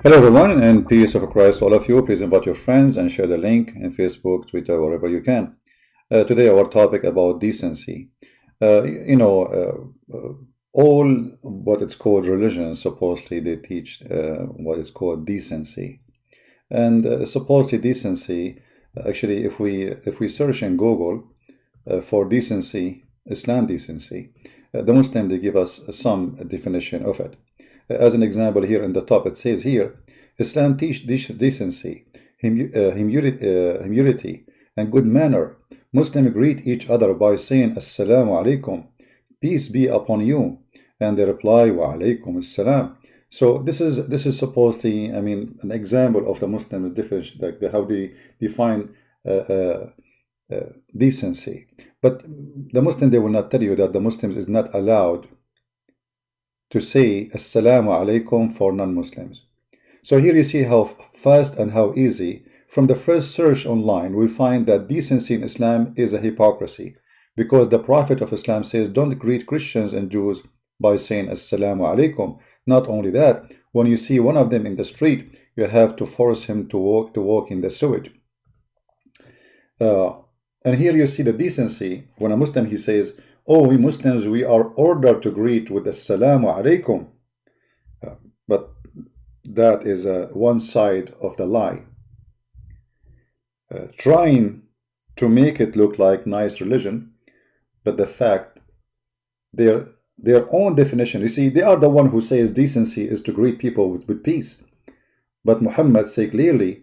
Hello everyone, and peace of Christ to all of you. Please invite your friends and share the link in Facebook, Twitter, wherever you can. Today our topic about decency. All what it's called religion, supposedly they teach what is called decency. And supposedly decency, actually if we search in Google for decency, Islam decency, the Muslim, they give us some definition of it. As an example, here in the top, it says here, Islam teach decency, humility, and good manner. Muslims greet each other by saying, Assalamu alaikum, peace be upon you. And they reply, Wa alaikum assalam. So this is supposedly, I mean, an example of the Muslims' definition, like how they define decency. But the Muslim, they will not tell you that the Muslims is not allowed to say Assalamu alaikum for non-Muslims. So here you see how fast and how easy. From the first search online, we find that decency in Islam is a hypocrisy, because the Prophet of Islam says, don't greet Christians and Jews by saying Assalamu alaikum. Not only that, when you see one of them in the street, you have to force him to walk in the sewage. And here you see the decency. When a Muslim, he says, oh, we Muslims, we are ordered to greet with Assalamu alaikum. But that is one side of the lie. Trying to make it look like nice religion, but the fact, their own definition, you see, they are the one who says decency is to greet people with peace. But Muhammad said clearly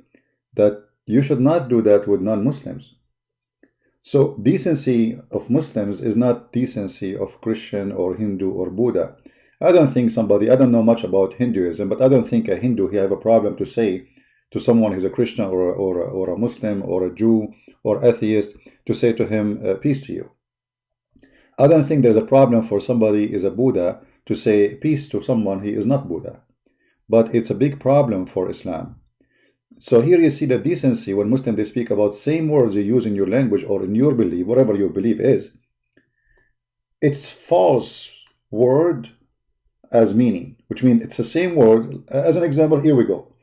that you should not do that with non-Muslims. So decency of Muslims is not decency of Christian or Hindu or Buddha. I don't think somebody, I don't know much about Hinduism, but I don't think a Hindu, he have a problem to say to someone who's a Christian or a Muslim or a Jew or atheist, to say to him, peace to you. I don't think there's a problem for somebody is a Buddha to say peace to someone he is not Buddha. But it's a big problem for Islam. So here you see the decency when Muslims, they speak about same words you use in your language or in your belief, whatever your belief is. It's false word as meaning, which means it's the same word. As an example, here we go.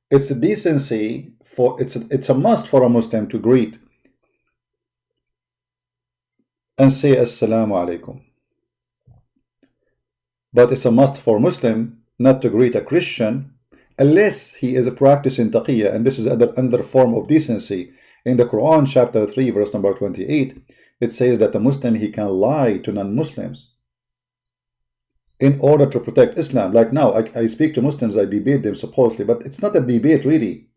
It's a decency for, it's a must for a Muslim to greet and say Assalamu alaikum. But it's a must for Muslim not to greet a Christian unless he is a practicing taqiyya, and this is another form of decency. In the Quran, chapter 3, verse number 28, it says that the Muslim, he can lie to non-Muslims in order to protect Islam. Like now, I speak to Muslims, I debate them supposedly, but it's not a debate really.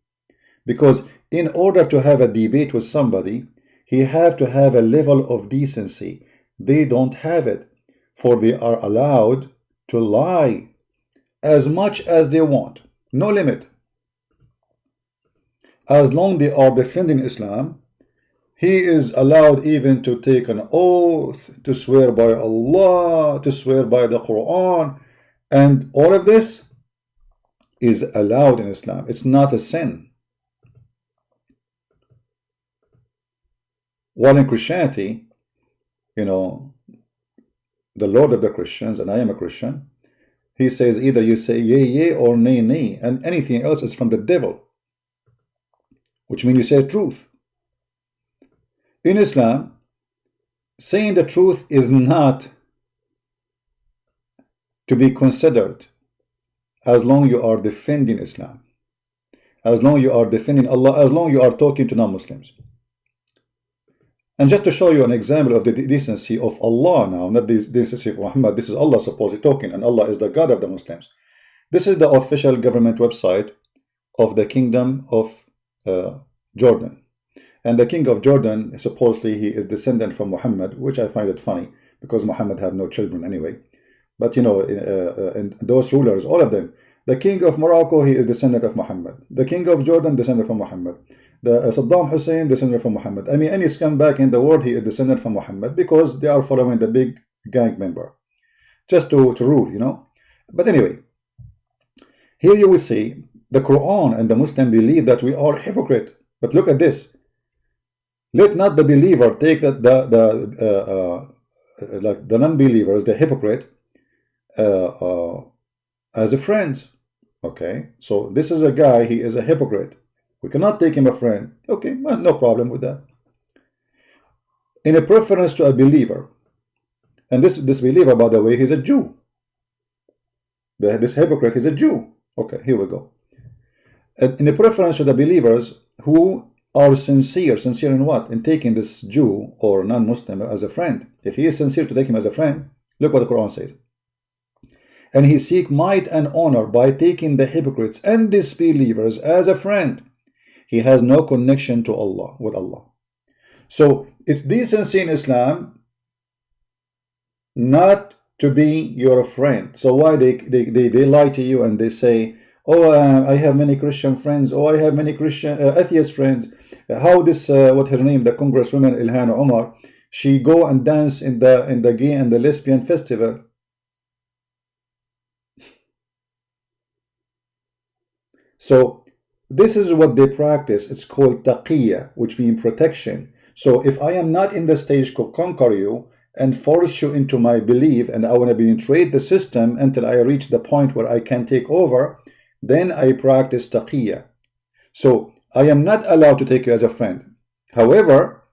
Because in order to have a debate with somebody, he have to have a level of decency. They don't have it, for they are allowed to lie as much as they want. No limit. As long they are defending Islam, he is allowed even to take an oath, to swear by Allah, to swear by the Quran, and all of this is allowed in Islam. It's not a sin. While in Christianity, you know, the Lord of the Christians, and I am a Christian, he says either you say yea, yea, or nay, nay, and anything else is from the devil, which means you say truth. In Islam, saying the truth is not to be considered as long you are defending Islam, as long you are defending Allah, as long you are talking to non-Muslims. And just to show you an example of the decency of Allah now, not the decency of Muhammad, this is Allah supposedly talking, and Allah is the God of the Muslims. This is the official government website of the Kingdom of Jordan. And the king of Jordan, supposedly he is descendant from Muhammad, which I find it funny, because Muhammad have no children anyway. But you know, and those rulers, all of them, the king of Morocco, he is descendant of Muhammad. The king of Jordan, descendant from Muhammad. The Saddam Hussein, descendant from Muhammad. I mean, any scumbag in the world, he is descendant from Muhammad, because they are following the big gang member, just to rule, you know. But anyway, here you will see the Quran and the Muslim believe that we are hypocrite. But look at this. Let not the believer take that the non-believers, the hypocrite, as a friend. Okay, so this is a guy, he is a hypocrite. We cannot take him a friend. Okay, well, no problem with that. In a preference to a believer, and this believer, by the way, he's a Jew. This hypocrite is a Jew. Okay, here we go. In a preference to the believers who are sincere in what? In taking this Jew or non-Muslim as a friend. If he is sincere to take him as a friend, look what the Quran says. And he seek might and honor by taking the hypocrites and disbelievers as a friend. He has no connection to Allah, with Allah. So it's decency in Islam not to be your friend. So why they lie to you and they say, oh, I have many Christian friends, oh, I have many Christian atheist friends. How this what her name, the Congresswoman Ilhan Omar, she go and dance in the gay and the lesbian festival. So this is what they practice. It's called taqiyya, which means protection. So if I am not in the stage to conquer you and force you into my belief, and I want to penetrate the system until I reach the point where I can take over, then I practice taqiyya. So I am not allowed to take you as a friend. However,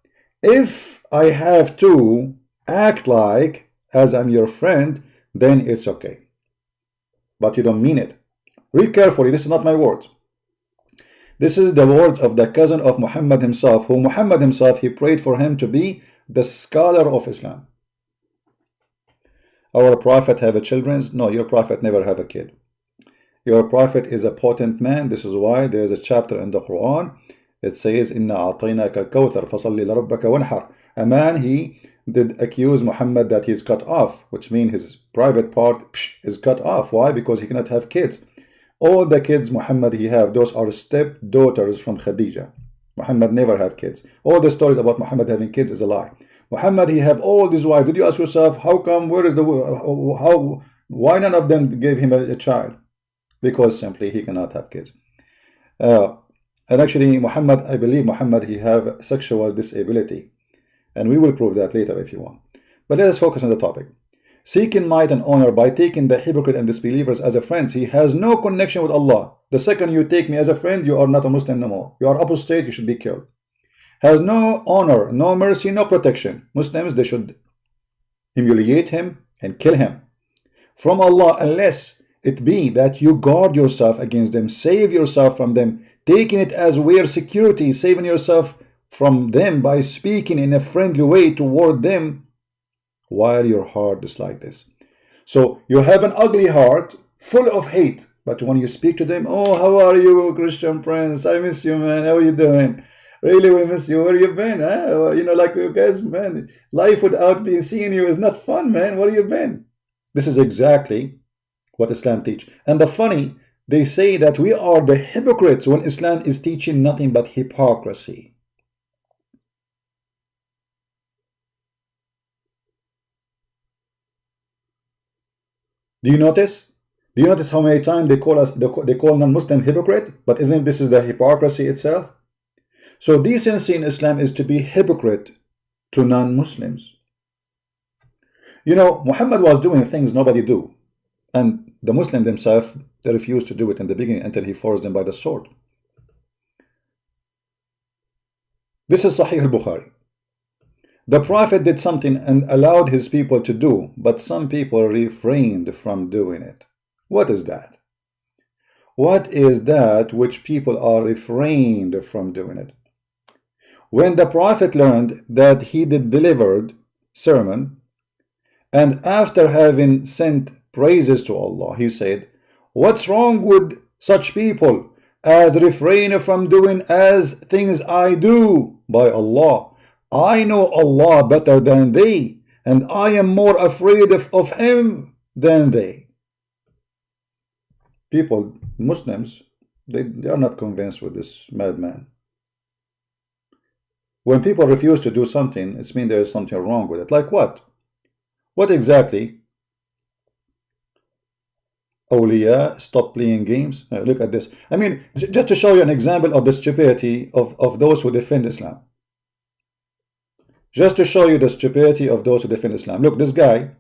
if I have to act like as I'm your friend, then it's okay. But you don't mean it. Read carefully, this is not my words. This is the words of the cousin of Muhammad himself, who Muhammad himself, he prayed for him to be the scholar of Islam. Our prophet have a children? No, your prophet never have a kid. Your prophet is a potent man. This is why there is a chapter in the Quran. It says, Inna a'tainaka al-kawthar fasalli lirabbaka wanhar. A man, he did accuse Muhammad that he's cut off, which means his private part is cut off. Why? Because he cannot have kids. All the kids Muhammad he have, those are stepdaughters from Khadija. Muhammad never have kids. All the stories about Muhammad having kids is a lie. Muhammad he have all these wives. Did you ask yourself, how come, where is the, why none of them gave him a child? Because simply he cannot have kids. And actually Muhammad, I believe Muhammad he have sexual disability. And we will prove that later if you want. But let us focus on the topic. Seeking might and honor by taking the hypocrite and disbelievers as a friend. He has no connection with Allah. The second you take me as a friend, you are not a Muslim no more. You are apostate, you should be killed. Has no honor, no mercy, no protection. Muslims, they should humiliate him and kill him from Allah, unless it be that you guard yourself against them, save yourself from them, taking it as weird security, saving yourself from them by speaking in a friendly way toward them while your heart is like this. So you have an ugly heart full of hate, but when you speak to them, oh, how are you, Christian friends? I miss you, man. How are you doing? Really, we miss you. Where you been? Huh? You know, like you guys, man, life without being seeing you is not fun, man. Where you been? This is exactly what Islam teach. And the funny, they say that we are the hypocrites when Islam is teaching nothing but hypocrisy. Do you notice? Do you notice how many times they call us, they call non-Muslim hypocrite? But isn't this is the hypocrisy itself? So decency in Islam is to be hypocrite to non-Muslims. You know, Muhammad was doing things nobody do. And the Muslims themselves, they refused to do it in the beginning until he forced them by the sword. This is Sahih al-Bukhari. The Prophet did something and allowed his people to do, but some people refrained from doing it. What is that? What is that which people are refrained from doing it? When the Prophet learned that he did delivered sermon, and after having sent praises to Allah, he said, what's wrong with such people as refrain from doing as things I do? By Allah, I know Allah better than they, and I am more afraid of him than they. People, Muslims, they are not convinced with this madman. When people refuse to do something, it means there is something wrong with it. Like what? What exactly? Awliya, stop playing games. Look at this. I mean, just to show you an example of the stupidity of those who defend Islam. Just to show you the stupidity of those who defend Islam. Look, this guy,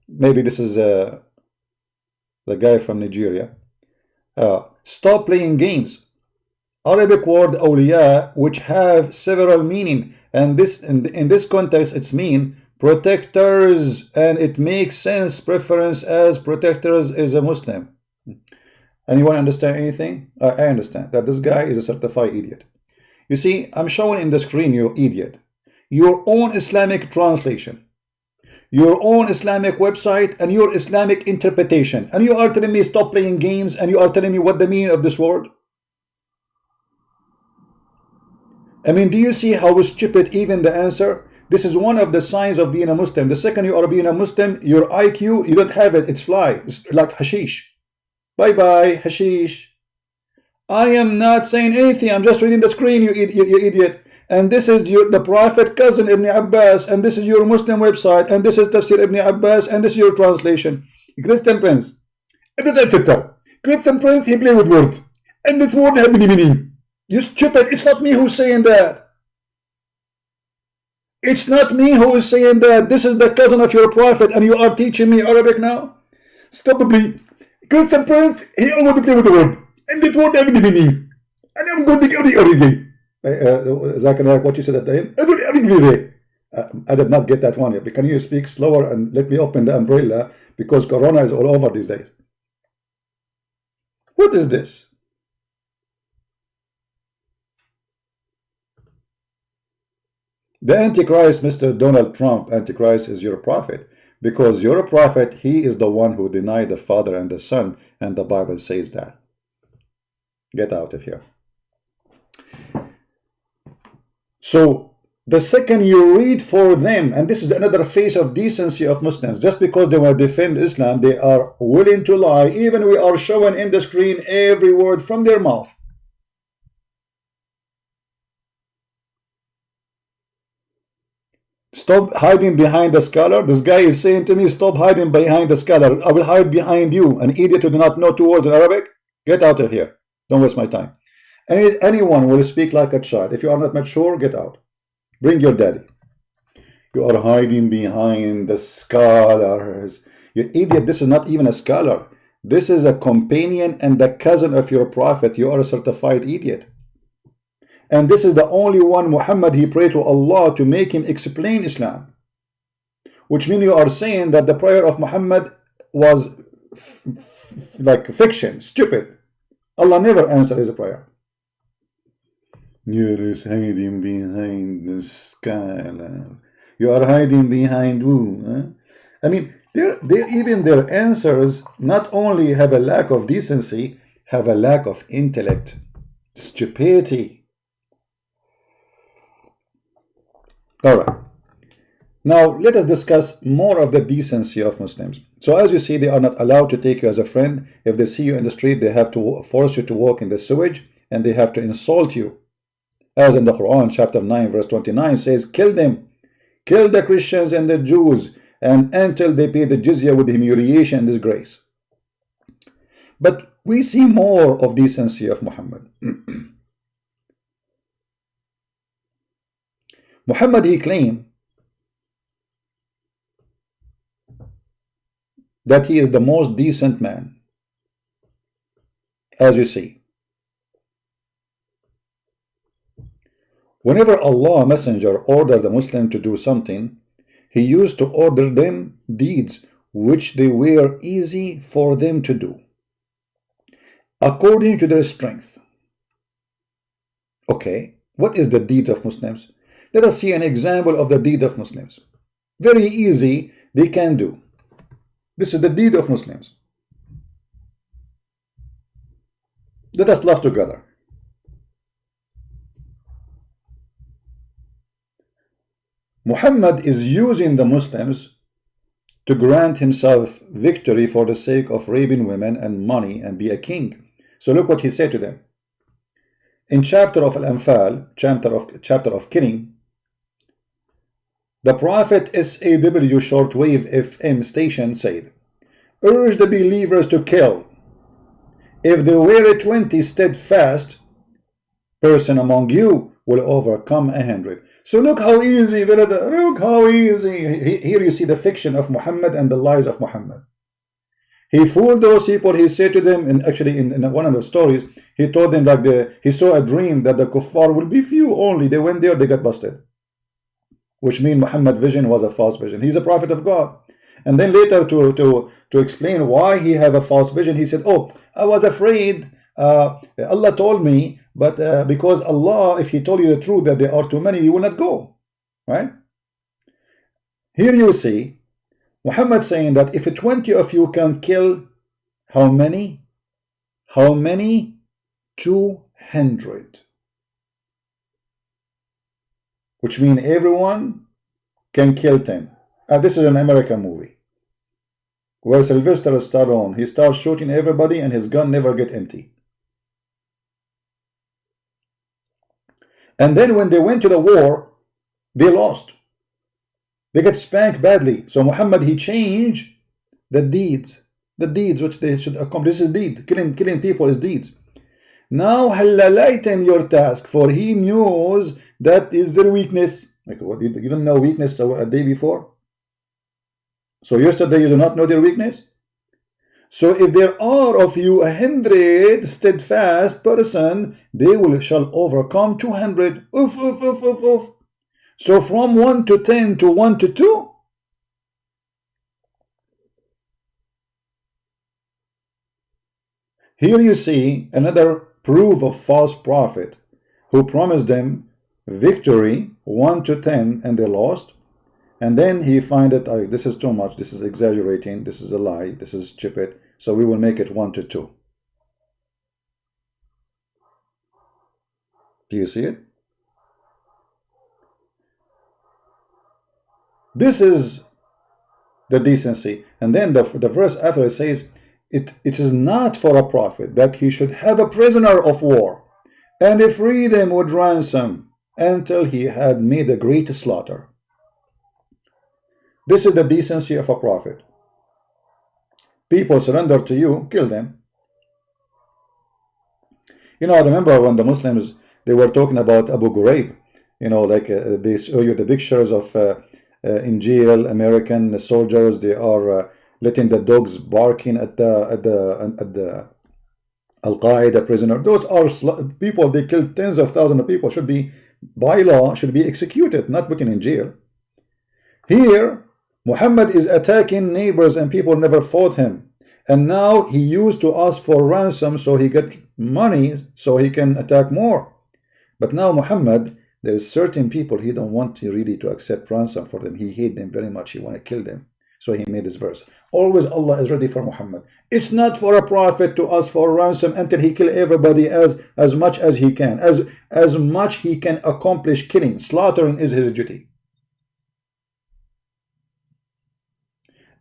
maybe this is the guy from Nigeria. Stop playing games. Arabic word awliya, which have several meaning, and this in this context it's mean protectors, and it makes sense preference as protectors is a Muslim. Anyone understand anything? I understand that this guy is a certified idiot. You see, I'm showing in the screen, you idiot, your own Islamic translation, your own Islamic website, and your Islamic interpretation, and you are telling me stop playing games, and you are telling me what the meaning of this word. I mean, do you see how stupid even the answer? This is one of the signs of being a Muslim. The second you are being a Muslim, your IQ, you don't have it, it's fly. It's like hashish. Bye-bye, hashish. I am not saying anything, I'm just reading the screen, you idiot. And this is the Prophet cousin Ibn Abbas, and this is your Muslim website, and this is Tafsir Ibn Abbas, and this is your translation. Christian Prince. Christian Prince, he play with words. And this word have meaning. You stupid, it's not me who's saying that. It's not me who is saying that. This is the cousin of your prophet, and you are teaching me Arabic now? Stop me. Christian Prince, he always play with the word. And this word have meaning. And I'm going to get it already. Zachariah, what you said at the end? I did not get that one yet. But can you speak slower and let me open the umbrella? Because Corona is all over these days. What is this? The Antichrist, Mr. Donald Trump, Antichrist is your prophet, because your prophet, he is the one who denied the Father and the Son, and the Bible says that. Get out of here. So, the second you read for them, and this is another face of decency of Muslims, just because they want to defend Islam, they are willing to lie, even we are showing in the screen every word from their mouth. Stop hiding behind the scholar. This guy is saying to me, stop hiding behind the scholar. I will hide behind you, an idiot who do not know two words in Arabic. Get out of here. Don't waste my time. Anyone will speak like a child. If you are not mature, get out. Bring your daddy. You are hiding behind the scholars. You idiot, this is not even a scholar. This is a companion and the cousin of your prophet. You are a certified idiot. And this is the only one, Muhammad, he prayed to Allah to make him explain Islam. Which means you are saying that the prayer of Muhammad was like fiction, stupid. Allah never answered his prayer. You're hiding behind the scholar. You are hiding behind who? Huh? I mean, even their answers not only have a lack of decency, have a lack of intellect, stupidity. Alright, now let us discuss more of the decency of Muslims. So as you see, they are not allowed to take you as a friend. If they see you in the street, they have to force you to walk in the sewage, and they have to insult you. As in the Quran, chapter 9, verse 29 says, kill them, kill the Christians and the Jews, and until they pay the jizya with humiliation and disgrace. But we see more of decency of Muhammad. Muhammad, he claimed that he is the most decent man, as you see. Whenever Allah Messenger ordered the Muslim to do something, he used to order them deeds which they were easy for them to do, according to their strength. Okay, what is the deed of Muslims? Let us see an example of the deed of Muslims. Very easy, they can do. This is the deed of Muslims. Let us laugh together. Muhammad is using the Muslims to grant himself victory for the sake of raping women and money and be a king. So look what he said to them. In chapter of Al-Anfal, chapter of killing, the Prophet SAW shortwave FM station said, urge the believers to kill. If there were 20 steadfast person among you will overcome 100. So look how easy, look how easy. Here you see the fiction of Muhammad and the lies of Muhammad. He fooled those people. He said to them, and actually in one of the stories, he told them like he saw a dream that the kuffar will be few only. They went there, they got busted. Which means Muhammad's vision was a false vision. He's a prophet of God. And then later to explain why he have a false vision, he said, oh, I was afraid. Allah told me, but because Allah, if he told you the truth that there are too many, you will not go. Right? Here you see Muhammad saying that if 20 of you can kill how many? How many? 200. Which means everyone can kill 10. This is an American movie where Sylvester Stallone, he starts shooting everybody and his gun never get empty. And then when they went to the war, they lost. They get spanked badly. So Muhammad, he changed the deeds which they should accomplish. This is deed. Killing people is deeds. Now lighten your task, for he knows that is their weakness. Like what, you didn't know weakness a day before? So yesterday you do not know their weakness? So if there are of you 100 steadfast person, they shall overcome 200. Oof, oof, oof, oof, oof. So from 1 to 10 to 1 to 2. Here you see another proof of false prophet who promised them victory 1 to 10 and they lost. And then he find that this is too much, this is exaggerating, this is a lie, this is stupid, so we will make it 1 to 2. Do you see it? This is the decency. And then the verse after it says, it is not for a prophet that he should have a prisoner of war and free them with ransom until he had made a great slaughter. This is the decency of a prophet. People surrender to you, kill them. You know, I remember when the Muslims, they were talking about Abu Ghraib. You know, like they show you the pictures of in jail, American soldiers, they are letting the dogs barking at the Al-Qaeda prisoner. Those are people, they killed tens of thousands of people, should be, by law, should be executed, not put in jail. Here, Muhammad is attacking neighbors and people never fought him. And now he used to ask for ransom so he get money so he can attack more. But now Muhammad, there is certain people he don't want really to accept ransom for them. He hate them very much. He want to kill them. So he made this verse. Always Allah is ready for Muhammad. It's not for a prophet to ask for ransom until he kill everybody as much as he can. As much he can accomplish killing. Slaughtering is his duty.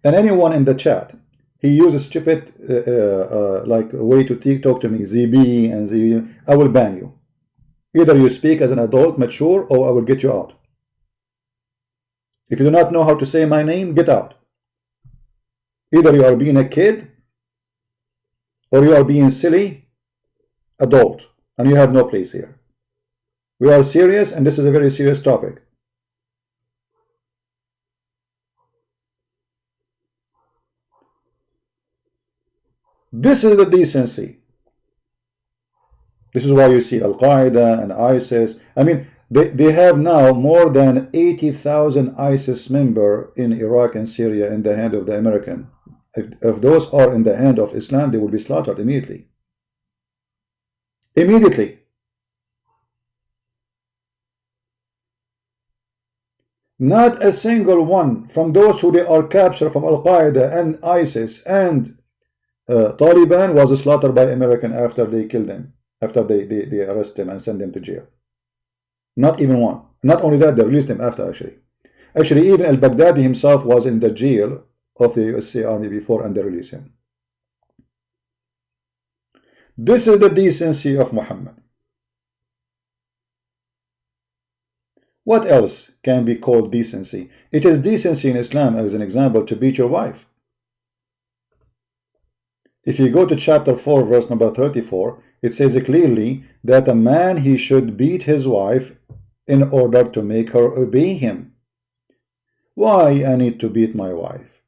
And anyone in the chat, he uses stupid like way to talk to me, ZB and ZB, I will ban you. Either you speak as an adult, mature, or I will get you out. If you do not know how to say my name, get out. Either you are being a kid, or you are being silly, adult, and you have no place here. We are serious, and this is a very serious topic. This is the decency. This is why you see Al-Qaeda and ISIS. I mean, they have now more than 80,000 ISIS members in Iraq and Syria in the hand of the American. If those are in the hand of Islam, they will be slaughtered immediately. Immediately. Not a single one from those who they are captured from Al-Qaeda and ISIS and Taliban was slaughtered by American after they killed them, after they arrest them and send them to jail. Not even one. Not only that, they released them after actually. Actually, even al-Baghdadi himself was in the jail of the USA Army before and they released him. This is the decency of Muhammad. What else can be called decency? It is decency in Islam, as an example, to beat your wife. If you go to chapter 4, verse number 34, it says clearly that a man, he should beat his wife in order to make her obey him. Why I need to beat my wife?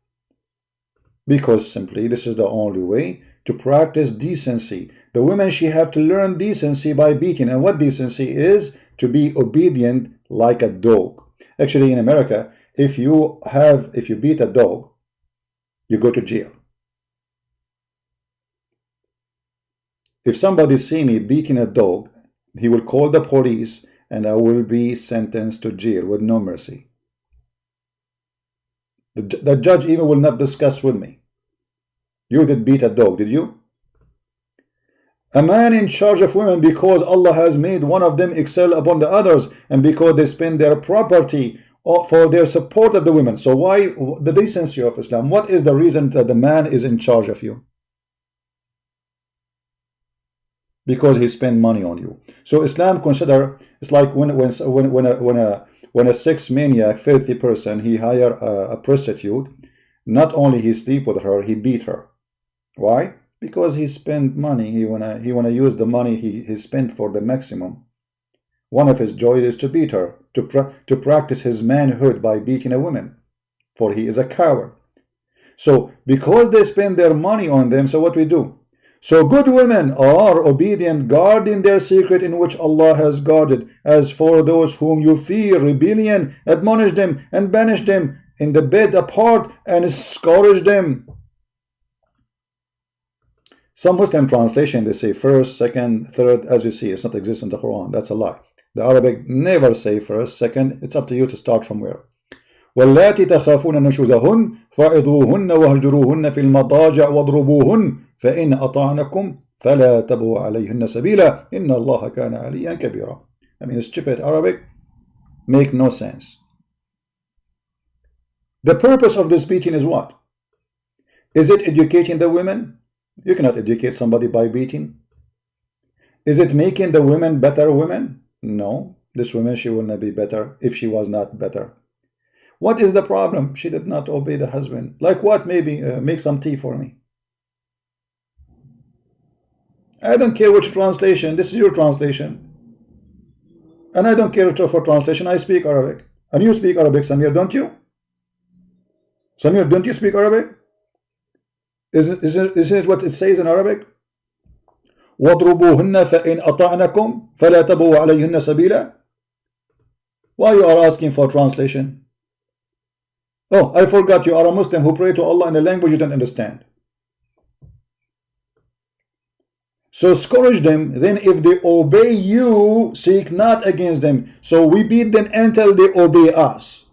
Because simply this is the only way to practice decency. The women, she have to learn decency by beating. And what decency is? To be obedient like a dog. Actually, in America, if you beat a dog, you go to jail. If somebody see me beating a dog, he will call the police and I will be sentenced to jail with no mercy. The judge even will not discuss with me. You did beat a dog, did you? A man in charge of women, because Allah has made one of them excel upon the others, and because they spend their property for their support of the women. So why the decency of Islam? What is the reason that the man is in charge of you? Because he spent money on you. So Islam consider, it's like when a sex maniac, filthy person, he hire a prostitute. Not only he sleep with her, he beat her. Why? Because he spent money. He wanna use the money he spent for the maximum. One of his joys is to beat her, to practice his manhood by beating a woman, for he is a coward. So because they spend their money on them, so what we do? So good women are obedient, guarding their secret in which Allah has guarded. As for those whom you fear rebellion, admonish them and banish them in the bed apart and scourge them. Some Muslim translation, they say first, second, third. As you see, it's not exist in the Quran. That's a lie. The Arabic never say first, second. It's up to you to start from where. واللاتي تخافون نشوزهن فعظوهن وهجروهن في المضاجع واضربوهن فإن أطعنكم فلا تبغوا عليهن سبيلا إن الله كان عليا كبيرا. I mean, stupid Arabic make no sense. The purpose of this beating is what? Is it educating the women? You cannot educate somebody by beating. Is it making the women better women? No. This woman, she will not be better if she was not better. What is the problem? She did not obey the husband. Like what? Maybe make some tea for me. I don't care which translation. This is your translation. And I don't care for translation. I speak Arabic. And you speak Arabic, Samir, don't you? Samir, don't you speak Arabic? Isn't it what it says in Arabic? وَاضْرُبُوهُنَّ فَإِنْ أَطَعْنَكُمْ فَلَا تَبُوا عَلَيْهِنَّ سَبِيلًا. Why you are asking for translation? Oh, I forgot, you are a Muslim who pray to Allah in a language you don't understand. So scourge them, then if they obey you, seek not against them. So we beat them until they obey us.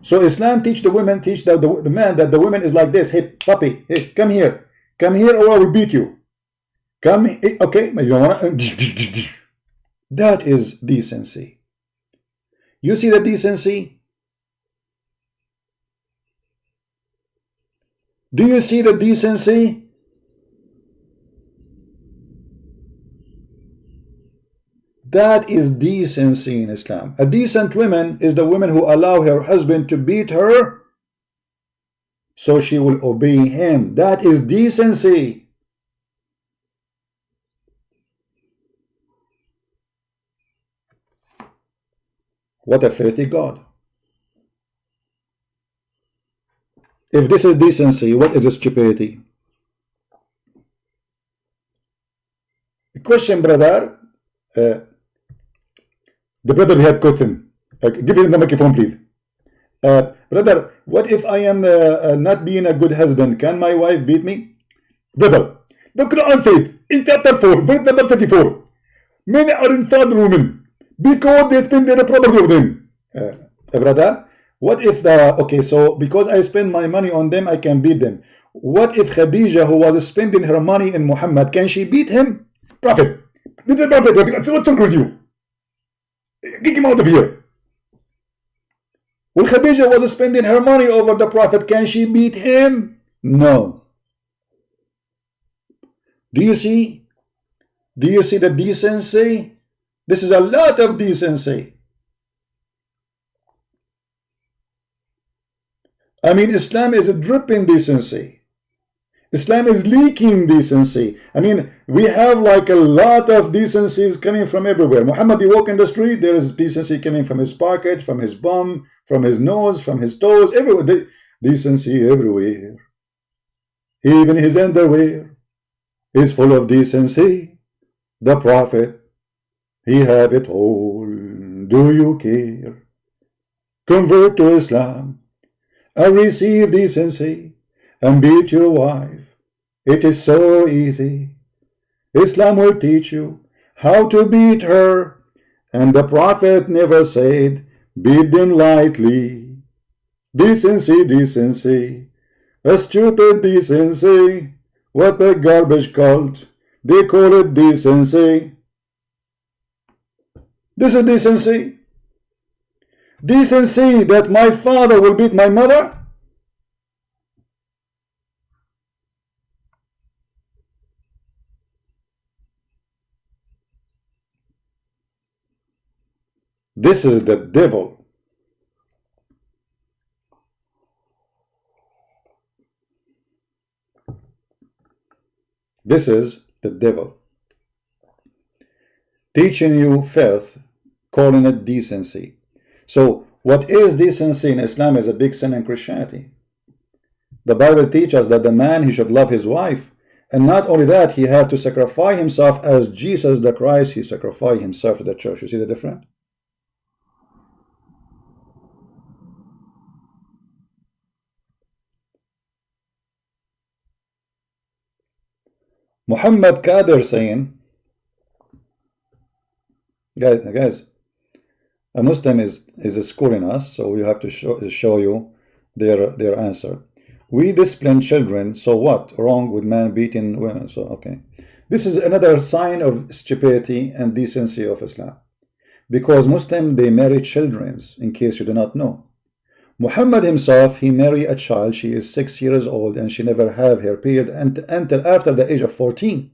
So Islam teach the women, teach the man that the woman is like this. Hey, puppy, hey, come here or I will beat you. Come, okay, you wanna? That is decency. You see the decency? Do you see the decency? That is decency in Islam. A decent woman is the woman who allow her husband to beat her so she will obey him. That is decency. What a filthy God. If this is decency, what is stupidity? Question, brother. The brother had question. Give him the microphone, please. Brother, what if I am not being a good husband? Can my wife beat me? Brother, the Quran says in chapter 4, verse number 34, men are in third women because they spend their property of them. Brother, what if okay, so because I spend my money on them, I can beat them. What if Khadija, who was spending her money in Muhammad, can she beat him? Prophet, this is prophet. What's wrong with you? Get him out of here. Well, Khadija was spending her money over the Prophet. Can she beat him? No. Do you see? Do you see the decency? This is a lot of decency. I mean, Islam is a dripping decency. Islam is leaking decency. I mean, we have like a lot of decencies coming from everywhere. Muhammad, you walk in the street, there is decency coming from his pocket, from his bum, from his nose, from his toes, everywhere. Decency everywhere. Even his underwear is full of decency. The Prophet, he have it all. Do you care? Convert to Islam and receive decency and beat your wife. It is so easy. Islam will teach you how to beat her, and the Prophet never said, beat them lightly. Decency, decency, a stupid decency. What a garbage cult. They call it decency. This is decency. Decency that my father will beat my mother? This is the devil. This is the devil. Teaching you filth, calling it decency. So what is decency in Islam is a big sin in Christianity. The Bible teaches that the man, he should love his wife. And not only that, he have to sacrifice himself as Jesus the Christ, he sacrificed himself to the church. You see the difference? Muhammad Kader saying, guys, a Muslim is schooling us, so we have to show you their answer. We discipline children, so what? Wrong with man beating women? So okay, this is another sign of stupidity and decency of Islam, because Muslim, they marry children. In case you do not know, Muhammad himself, he married a child. She is 6 years old and she never have her period until after the age of 14.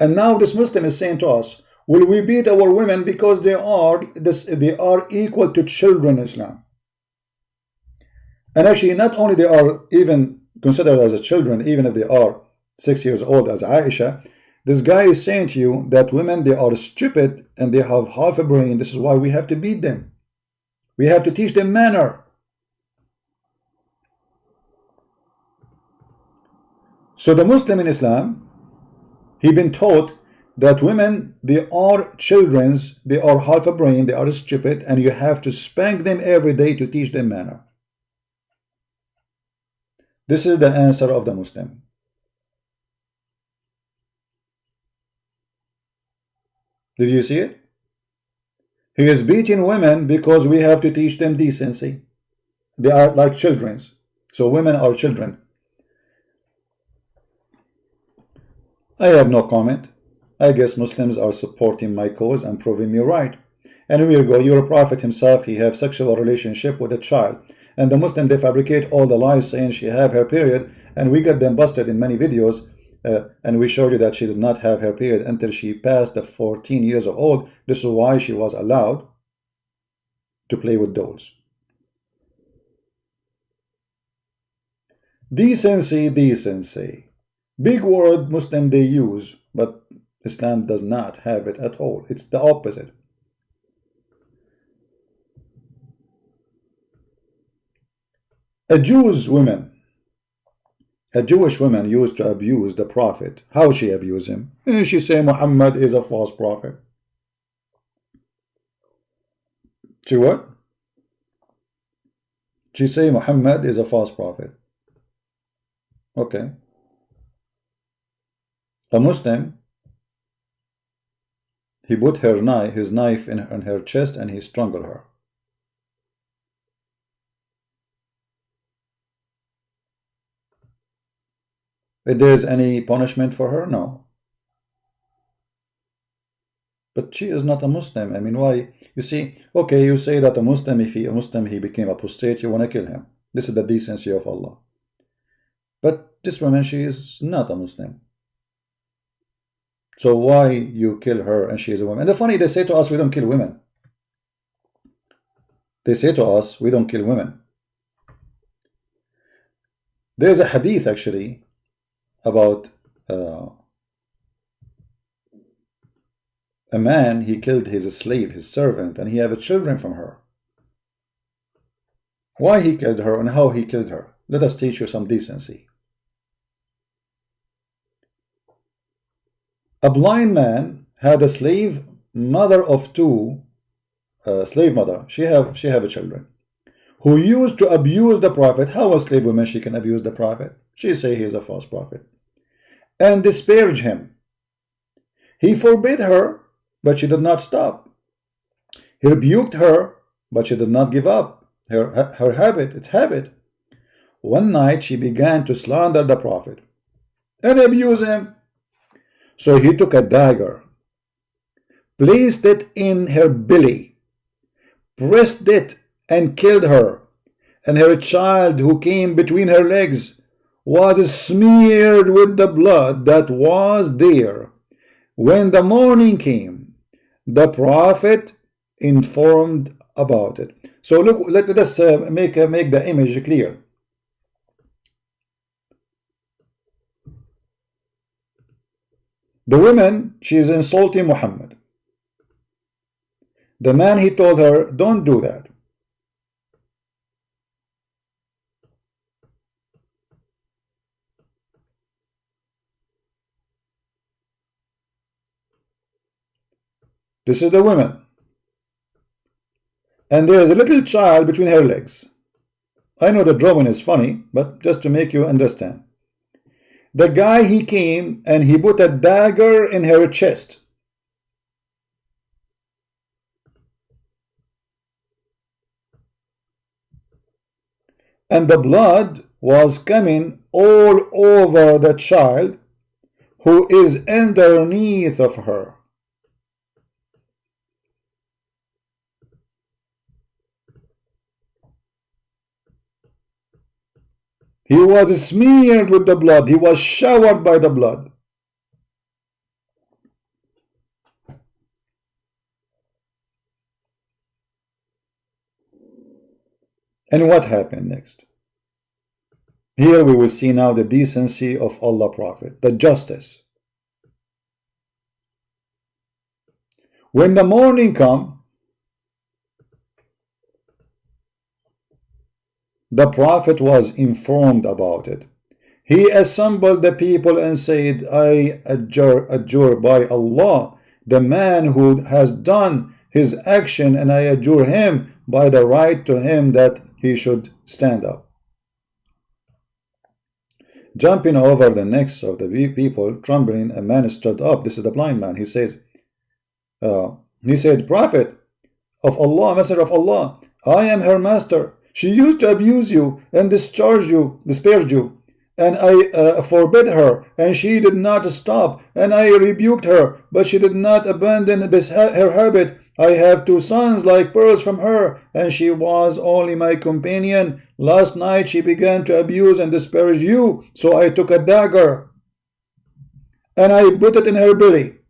And now this Muslim is saying to us, will we beat our women because they are equal to children in Islam? And actually, not only they are even considered as a children, even if they are 6 years old as Aisha, this guy is saying to you that women, they are stupid and they have half a brain. This is why we have to beat them. We have to teach them manner. So the Muslim in Islam, he been taught that women, they are children's, they are half a brain, they are stupid, and you have to spank them every day to teach them manner. This is the answer of the Muslim. Did you see it? He is beating women because we have to teach them decency. They are like children. So women are children. I have no comment. I guess Muslims are supporting my cause and proving me right. And here we go, your Prophet himself, he have sexual relationship with a child. And the Muslim, they fabricate all the lies saying she have her period, and we got them busted in many videos, and we showed you that she did not have her period until she passed the 14 years of old. This is why she was allowed to play with dolls. Decency, decency. Big word Muslim they use, but Islam does not have it at all. It's the opposite. A Jewish woman used to abuse the Prophet. How she abuse him? She say Muhammad is a false prophet. She what? She say Muhammad is a false prophet. Okay. A Muslim, he put his knife in her chest and he strangled her. If there is any punishment for her, no. But she is not a Muslim. I mean, why? You see, okay, you say that a Muslim, if he became apostate, you want to kill him. This is the decency of Allah. But this woman, she is not a Muslim. So why you kill her and she is a woman? And the funny, they say to us, we don't kill women. They say to us, we don't kill women. There's a hadith actually about a man, he killed his slave, his servant, and he had children from her. Why he killed her and how he killed her? let us teach you some decency. A blind man had a slave mother of two, slave mother. She have children, who used to abuse the prophet. How a slave woman she can abuse the prophet? She say he is a false prophet, and disparage him. He forbid her, but she did not stop. He rebuked her, but she did not give up her habit, its habit. One night she began to slander the prophet and abuse him. So he took a dagger, placed it in her belly, pressed it, and killed her. And her child, who came between her legs, was smeared with the blood that was there. When the morning came, the prophet informed about it. So look, let us make the image clear. The woman, she is insulting Muhammad. The man, he told her, don't do that. This is the woman. And there is a little child between her legs. I know the drawing is funny, but just to make you understand. The guy, he came and he put a dagger in her chest. And the blood was coming all over the child who is underneath of her. He was smeared with the blood. He was showered by the blood. And what happened next? Here we will see now the decency of Allah Prophet, the justice. When the morning come, the Prophet was informed about it. He assembled the people and said, I adjure by Allah, the man who has done his action, and I adjure him by the right to him that he should stand up. Jumping over the necks of the people, trembling, a man stood up. This is the blind man. He said, Prophet of Allah, Messenger of Allah, I am her master. She used to abuse you and disparage you, and I forbid her, and she did not stop, and I rebuked her, but she did not abandon her habit. I have two sons like pearls from her, and she was only my companion. Last night she began to abuse and disparage you, so I took a dagger, and I put it in her belly,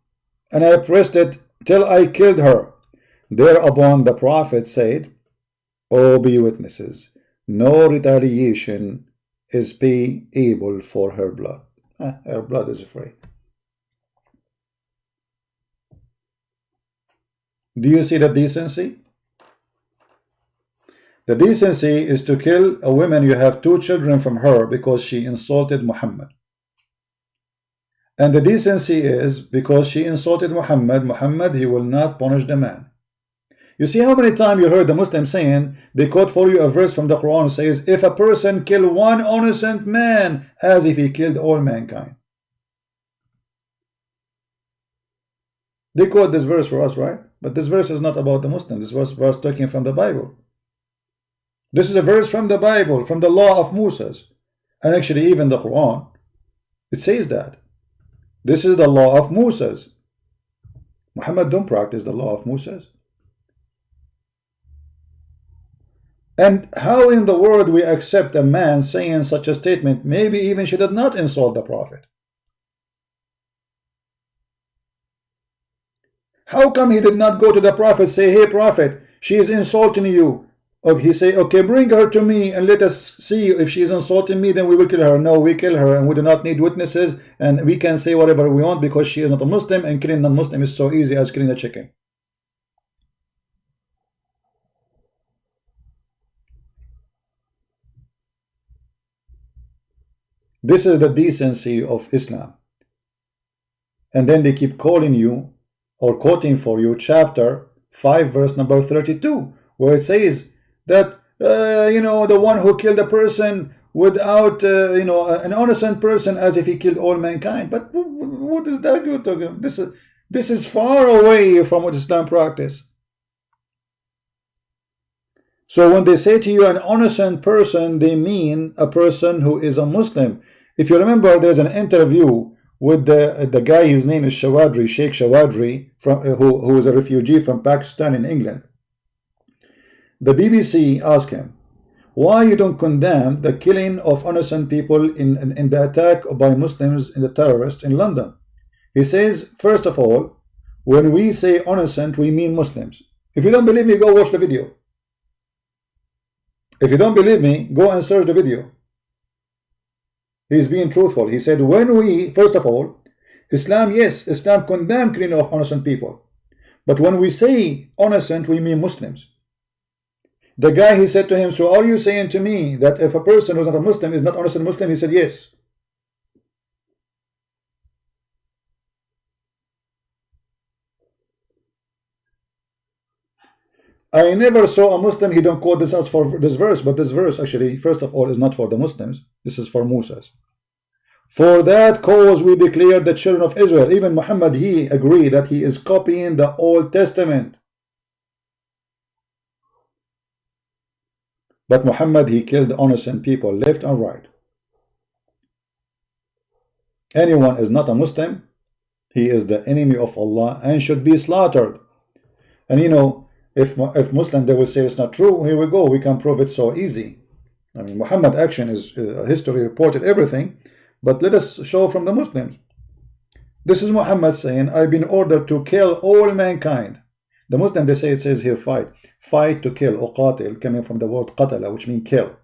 and I pressed it till I killed her. Thereupon the Prophet said, O be witnesses, no retaliation is payable for her blood. Her blood is free. Do you see the decency? The decency is to kill a woman you have two children from her because she insulted Muhammad. And the decency is because she insulted Muhammad, he will not punish the man. You see how many times you heard the Muslims saying, they quote for you a verse from the Quran says, if a person kill one innocent man, as if he killed all mankind. They quote this verse for us, right? But this verse is not about the Muslims. This was taken from the Bible. This is a verse from the Bible, from the law of Moses. And actually even the Quran, it says that. This is the law of Moses. Muhammad don't practice the law of Moses. And how in the world we accept a man saying such a statement? Maybe even she did not insult the Prophet. How come he did not go to the Prophet, say, hey Prophet, she is insulting you? Or he say, okay, bring her to me and let us see if she is insulting me, then we will kill her. No, we kill her and we do not need witnesses, and we can say whatever we want because she is not a Muslim, and killing non-Muslim is so easy as killing a chicken. This is the decency of Islam. And then they keep calling you or quoting for you chapter 5 verse number 32, where it says that the one who killed a person without an innocent person, as if he killed all mankind. But what is that good talking? This is far away from what Islam practice. So when they say to you an innocent person, they mean a person who is a Muslim. If you remember, there's an interview with the guy, his name is Shawadri, Sheikh Shawadri, who is a refugee from Pakistan in England. The BBC asked him, why you don't condemn the killing of innocent people in the attack by Muslims in the terrorists in London? He says, first of all, when we say innocent, we mean Muslims. If you don't believe me, go watch the video. If you don't believe me, go and search the video. He's being truthful. He said, when we, first of all, Islam, yes, Islam condemns killing of innocent people. But when we say innocent, we mean Muslims. The guy, he said to him, so are you saying to me that if a person who's not a Muslim is not innocent Muslim? He said, yes. I never saw a Muslim, he don't quote this as for this verse, but this verse actually, first of all, is not for the Muslims. This is for Musa's. For that cause we declare the children of Israel. Even Muhammad, he agreed that he is copying the Old Testament. But Muhammad, he killed innocent people left and right. Anyone is not a Muslim, he is the enemy of Allah and should be slaughtered. And if Muslim, they will say it's not true, here we go, we can prove it so easy. I mean, Muhammad action is history reported everything, but let us show from the Muslims. This is Muhammad saying, I've been ordered to kill all mankind. The Muslim, they say, it says here fight to kill, uqatil, coming from the word qatala, which means kill.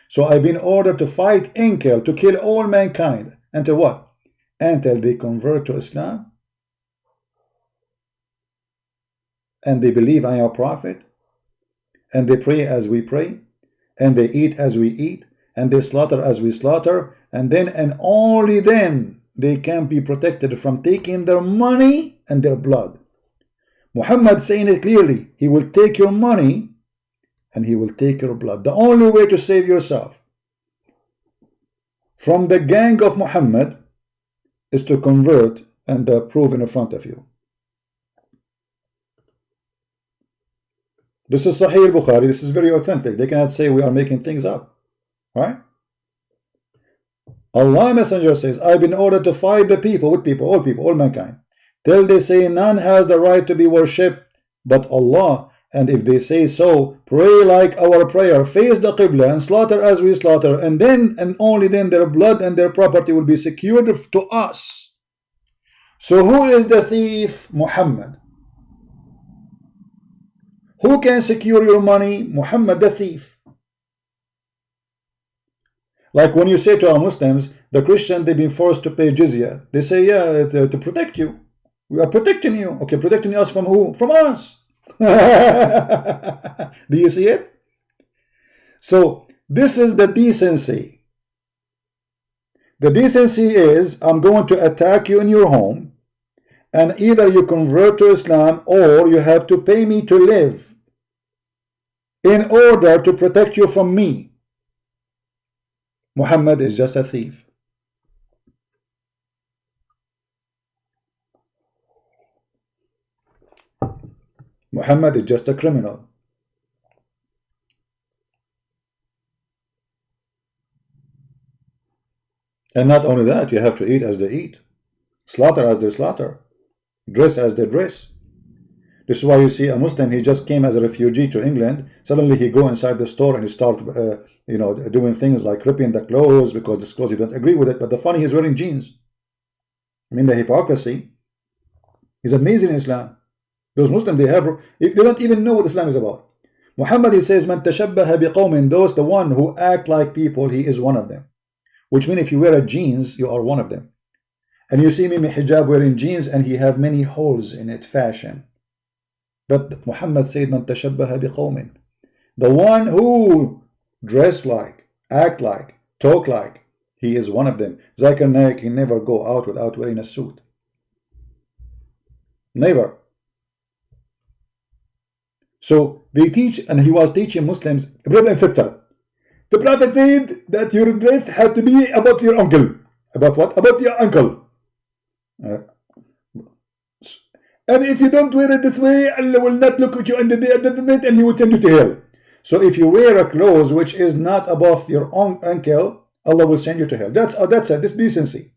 So I've been ordered to fight and kill, to kill all mankind. Until what? Until they convert to Islam and they believe I am a prophet, and they pray as we pray, and they eat as we eat, and they slaughter as we slaughter, and then and only then they can be protected from taking their money and their blood. Muhammad saying it clearly, he will take your money and he will take your blood. The only way to save yourself from the gang of Muhammad is to convert and prove in front of you. This is Sahih Bukhari. This is very authentic. They cannot say we are making things up. Right? Allah Messenger says, I've been ordered to fight the people, with people, all mankind, till they say none has the right to be worshipped but Allah. And if they say so, pray like our prayer, face the Qibla and slaughter as we slaughter, and then and only then their blood and their property will be secured to us. So who is the thief? Muhammad. Who can secure your money? Muhammad, the thief. Like when you say to our Muslims, the Christian, they've been forced to pay jizya. They say, yeah, to protect you. We are protecting you. Okay, protecting us from who? From us. Do you see it? So this is the decency. The decency is, I'm going to attack you in your home, and either you convert to Islam or you have to pay me to live in order to protect you from me. Muhammad is just a thief. Muhammad is just a criminal. And not only that, you have to eat as they eat, slaughter as they slaughter, dress as they dress. This is why you see a Muslim, he just came as a refugee to England, suddenly he go inside the store and he start doing things like ripping the clothes because this clothes you don't agree with it, but the funny, he's wearing jeans. I mean, the hypocrisy is amazing in Islam. Those Muslims, they don't even know what Islam is about. Muhammad, he says, Man tashabbaha biqawmin, those the one who act like people, he is one of them. Which means if you wear a jeans, you are one of them. And you see me in hijab wearing jeans and he have many holes in it, fashion. But Muhammad said, Man tashabbaha biqawmin, the one who dress like, act like, talk like, He is one of them. Zakir Naik can never go out without wearing a suit. Never. So they teach, and he was teaching Muslims, brother and sister, the Prophet said that your dress had to be above your ankle. Above what? Above your ankle. And if you don't wear it this way, Allah will not look at you in the day of judgment and He will send you to hell. So if you wear a clothes which is not above your own ankle, Allah will send you to hell. That's it. This decency.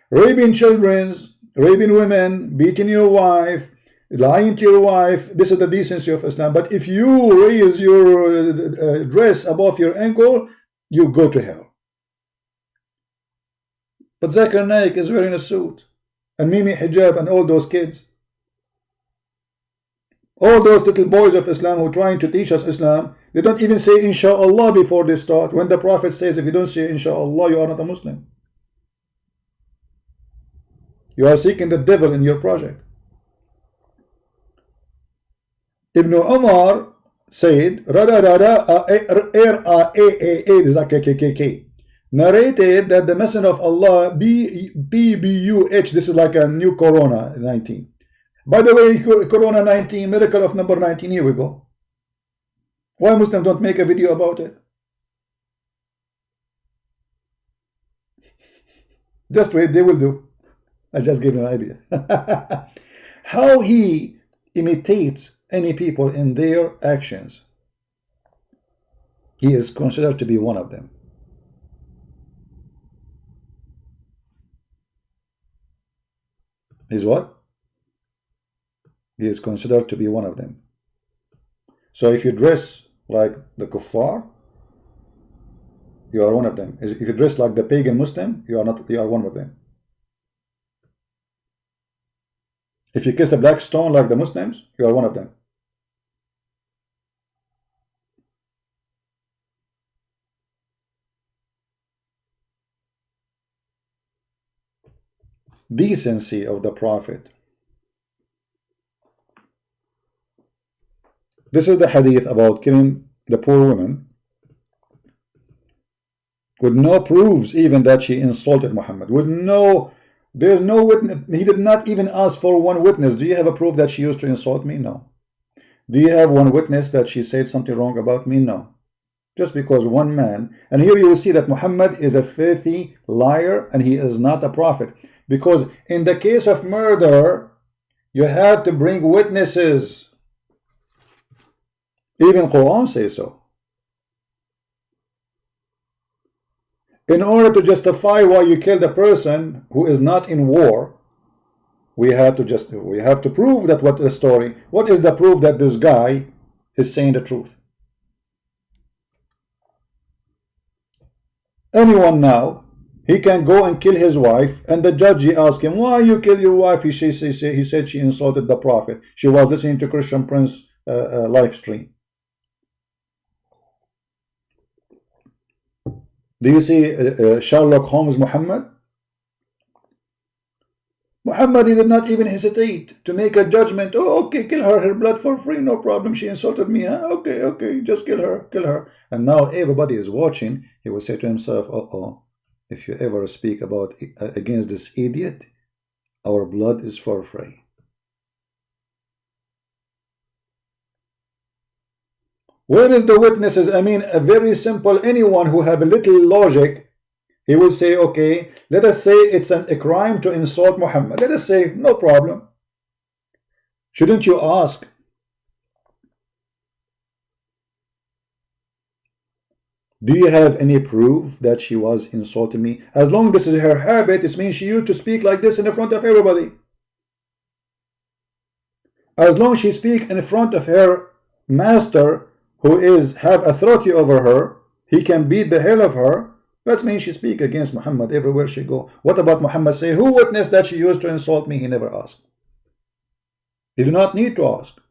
Raping children, raping women, beating your wife, lying to your wife. This is the decency of Islam. But if you raise your dress above your ankle, you go to hell. But Zakir Naik is wearing a suit. And Mimi Hijab and all those kids. All those little boys of Islam who are trying to teach us Islam, they don't even say Insha'Allah before they start. When the Prophet says, if you don't say Insha'Allah, you are not a Muslim. You are seeking the devil in your project. Ibn Umar said, narrated that the Messenger of Allah, BBUH, this is like a new Corona 19. By the way, Corona 19, miracle of number 19, here we go. Why Muslims don't make a video about it? Just wait, they will do. I just gave you an idea. How he imitates any people in their actions. He is considered to be one of them. He's what? He is considered to be one of them. So if you dress like the kuffar, you are one of them. If you dress like the pagan Muslim, you are not. You are one of them. If you kiss a black stone like the Muslims, you are one of them. Decency of the Prophet. This is the hadith about killing the poor woman with no proofs even that she insulted Muhammad. With no, there's no witness. He did not even ask for one witness. Do you have a proof that she used to insult me? No. Do you have one witness that she said something wrong about me? No. Just because one man, and here you will see that Muhammad is a filthy liar and he is not a prophet. Because in the case of murder, you have to bring witnesses. Even Quran says so. In order to justify why you killed a person who is not in war, we have to prove that what the story. What is the proof that this guy is saying the truth? Anyone now, he can go and kill his wife, and the judge, he asked him, why you kill your wife? He said she insulted the Prophet. She was listening to Christian Prince live stream. Do you see Sherlock Holmes Muhammad? Muhammad, he did not even hesitate to make a judgment. Oh, okay, kill her blood for free, no problem. She insulted me, huh? Okay, just kill her. And now everybody is watching. He will say to himself, if you ever speak about against this idiot, our blood is for free. Where is the witnesses? I mean, a very simple, anyone who have a little logic, he will say, okay, let us say it's a crime to insult Muhammad. Let us say, no problem. Shouldn't you ask? Do you have any proof that she was insulting me? As long as this is her habit, it means she used to speak like this in front of everybody. As long as she speaks in front of her master, who have authority over her, he can beat the hell of her. That means she speaks against Muhammad everywhere she go. What about Muhammad say, who witnessed that she used to insult me? He never asked. He did not need to ask.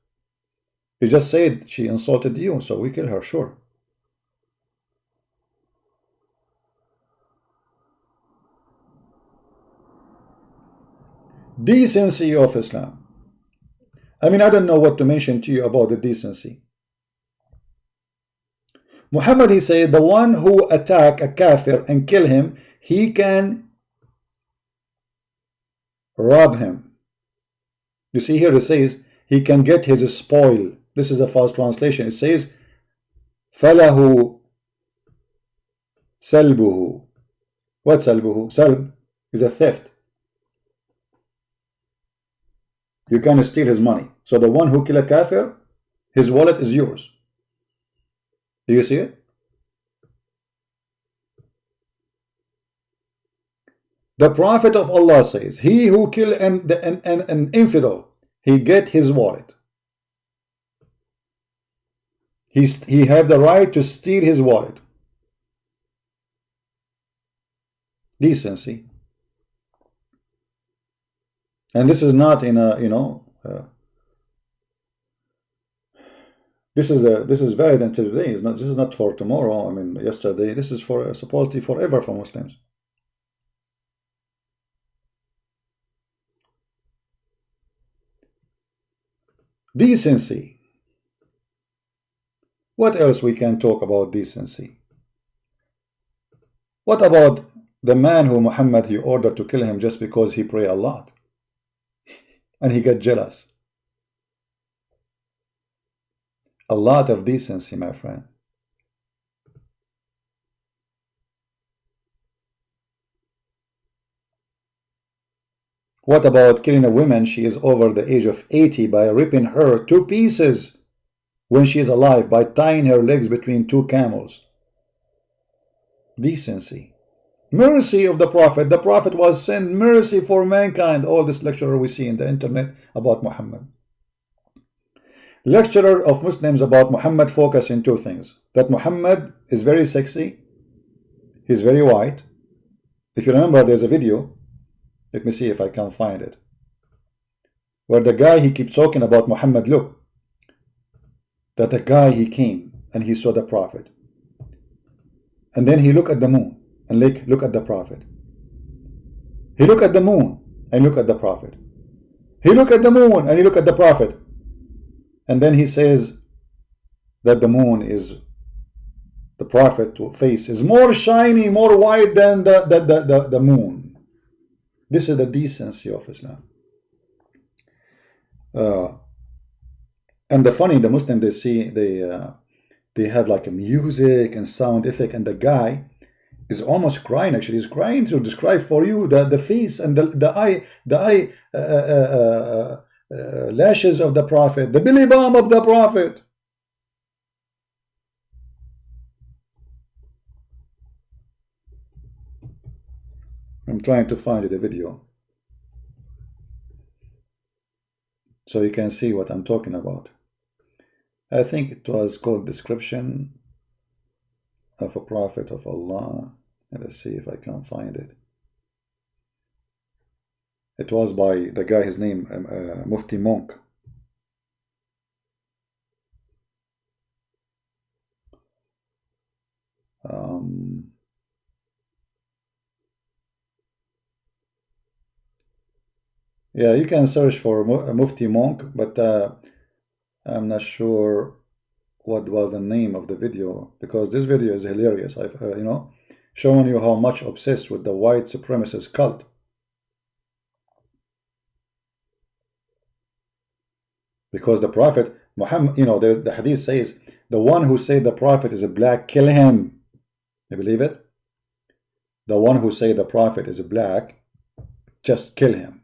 He just said she insulted you, so we kill her, sure. Decency of Islam. I mean, I don't know what to mention to you about the decency. Muhammad, he said, the one who attack a kafir and kill him, he can rob him. You see here it says he can get his spoil. This is a false translation. It says فَلَهُ سَلْبُهُ. What salbuhu? Salb is a theft. You can steal his money. So the one who kill a kafir, his wallet is yours. Do you see it? The Prophet of Allah says, he who kill an infidel, he get his wallet. He have the right to steal his wallet. Decency. And this is not in a, this is valid until today. It's not, this is not for tomorrow. I mean, yesterday. This is for supposedly forever for Muslims. Decency. What else we can talk about decency? What about the man who Muhammad he ordered to kill him just because he pray a lot and he got jealous? A lot of decency, my friend. What about killing a woman? She is over the age of 80 by ripping her to pieces when she is alive, by tying her legs between two camels. Decency. Mercy of the Prophet. The Prophet was sent mercy for mankind. All this lecturer we see in the internet about Muhammad. Lecturer of Muslims about Muhammad focus in two things. That Muhammad is very sexy. He's very white. If you remember, there's a video. Let me see if I can find it. Where the guy, he keeps talking about Muhammad. Look. That the guy, he came and he saw the Prophet. And then he looked at the moon and look at the Prophet. He looked at the moon and looked at the Prophet. He looked at the moon and he looked at the Prophet. And then he says that the moon is, the Prophet face is more shiny, more white than the moon. This is the decency of Islam. And the funny, the Muslim, they see, they have like a music and sound effect, and the guy is almost crying. Actually, he's crying to describe for you the face and the eye lashes of the Prophet, the belly balm of the Prophet. I'm trying to find the video so you can see what I'm talking about. I think it was called Description of a Prophet of Allah. Let's see if I can find it. It was by the guy, his name, Mufti Monk. Yeah, you can search for Mufti Monk, but I'm not sure what was the name of the video, because this video is hilarious. I've showing you how much obsessed with the white supremacist cult. Because the Prophet Muhammad, the hadith says, the one who say the Prophet is a black, kill him. You believe it? The one who say the Prophet is a black, just kill him.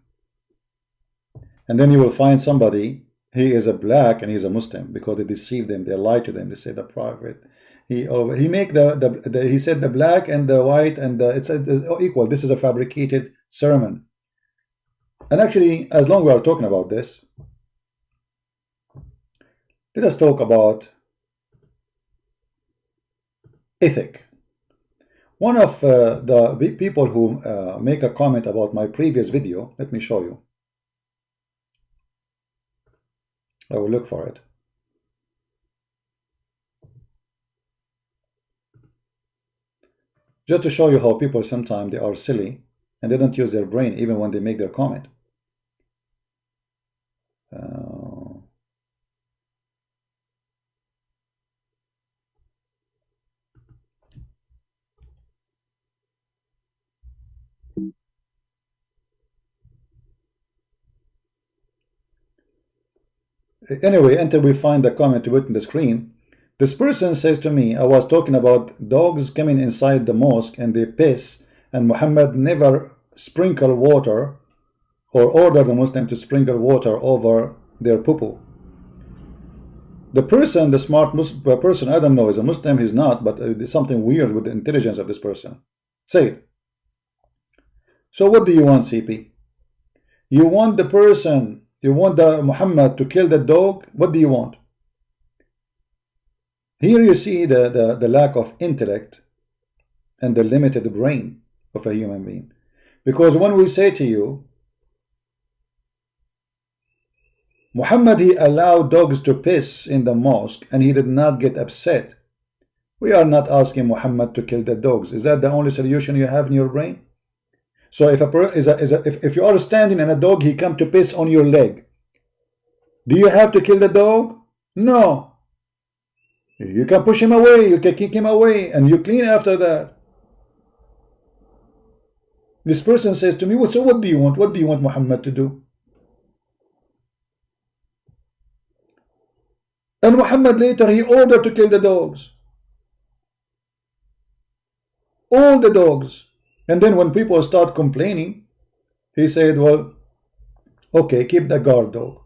And then you will find somebody, he is a black and he's a Muslim, because they deceive them, they lie to them, they say the Prophet. He make he said the black and the white and it's equal. This is a fabricated sermon. And actually, as long as we are talking about this, let us talk about ethic. One of the people who make a comment about my previous video, let me show you. I will look for it. Just to show you how people sometimes they are silly and they don't use their brain even when they make their comment. Anyway, until we find the comment to put in the screen, this person says to me, I was talking about dogs coming inside the mosque and they piss, and Muhammad never sprinkle water or order the Muslim to sprinkle water over their poo-poo. The person, the smart person, I don't know, is a Muslim, he's not, but there's something weird with the intelligence of this person. Say it. So what do you want, CP? You want the person, you want the Muhammad to kill the dog? What do you want? Here you see the lack of intellect and the limited brain of a human being. Because when we say to you, Muhammad, he allowed dogs to piss in the mosque and he did not get upset. We are not asking Muhammad to kill the dogs. Is that the only solution you have in your brain? So if you are standing and a dog, he come to piss on your leg, do you have to kill the dog? No. You can push him away, you can kick him away, and you clean after that. This person says to me, well, so what do you want? What do you want Muhammad to do? And Muhammad later, he ordered to kill the dogs. All the dogs. And then when people start complaining, he said, well, okay, keep the guard dog.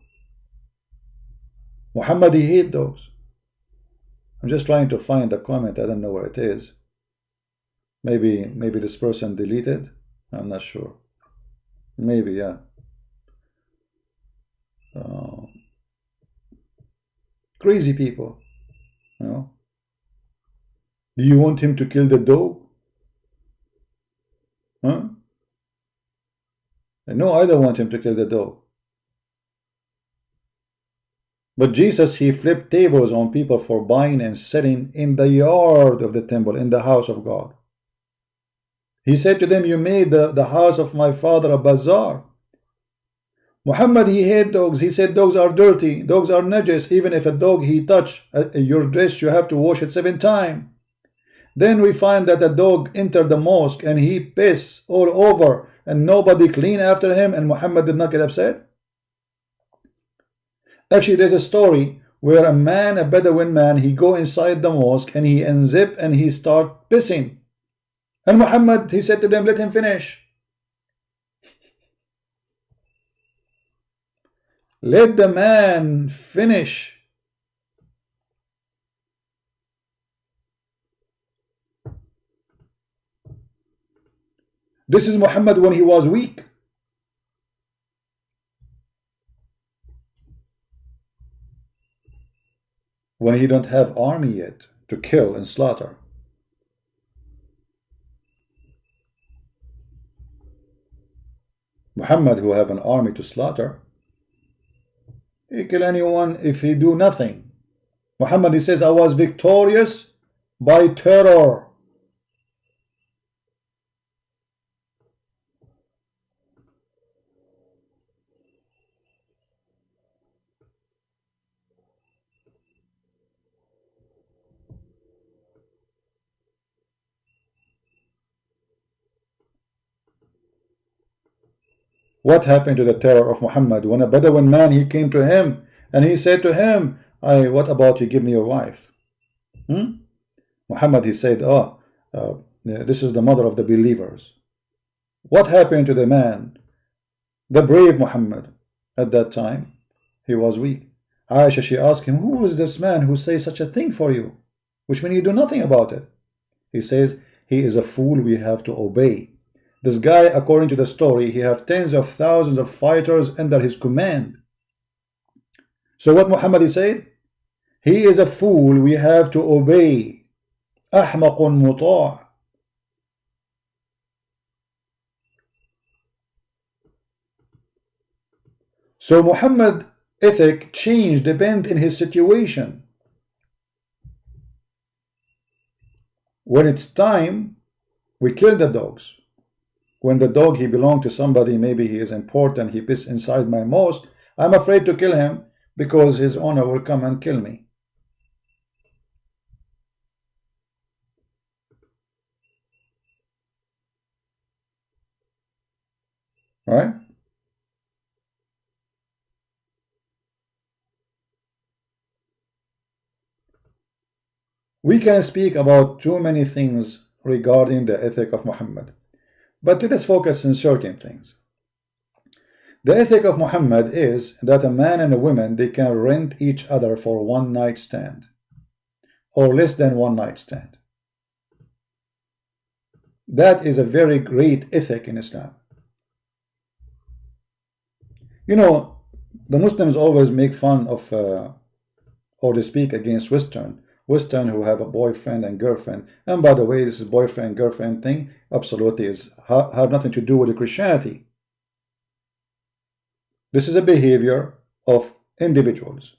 Muhammad, he hate dogs. I'm just trying to find the comment. I don't know where it is. Maybe this person deleted. I'm not sure. Maybe, yeah. Crazy people, you know. Do you want him to kill the dog? Huh? No, I don't want him to kill the dog. But Jesus, he flipped tables on people for buying and selling in the yard of the temple, in the house of God. He said to them, you made the house of my father a bazaar. Muhammad, he hated dogs. He said dogs are dirty, dogs are najis. Even if a dog he touch your dress, you have to wash it 7 times. Then we find that the dog entered the mosque and he pissed all over and nobody clean after him, and Muhammad did not get upset. Actually, there's a story where a man, a Bedouin man, he go inside the mosque and he unzip and he start pissing. And Muhammad, he said to them, let him finish. Let the man finish. This is Muhammad when he was weak. When he don't have army yet to kill and slaughter. Muhammad, who have an army to slaughter, he kill anyone if he do nothing. Muhammad, he says, I was victorious by terror. What happened to the terror of Muhammad when a Bedouin man, he came to him and he said to him, what about you give me your wife? Muhammad, he said, this is the mother of the believers. What happened to the man, the brave Muhammad? At that time, he was weak. Aisha, she asked him, who is this man who says such a thing for you? Which means you do nothing about it. He says, he is a fool we have to obey. This guy, according to the story, he have tens of thousands of fighters under his command. So what Muhammad he said? He is a fool we have to obey. أحمق مطاع. So Muhammad ethic changed depend in his situation. When it's time, we kill the dogs. When the dog, he belonged to somebody, maybe he is important, he piss inside my mosque, I'm afraid to kill him because his owner will come and kill me. All right? We can speak about too many things regarding the ethic of Muhammad, but let us focus on certain things. The ethic of Muhammad is that a man and a woman, they can rent each other for one night stand or less than one night stand. That is a very great ethic in Islam. You know, the Muslims always make fun of or they speak against Western who have a boyfriend and girlfriend. And by the way, this is boyfriend girlfriend thing absolutely have nothing to do with the Christianity. This is a behavior of individuals.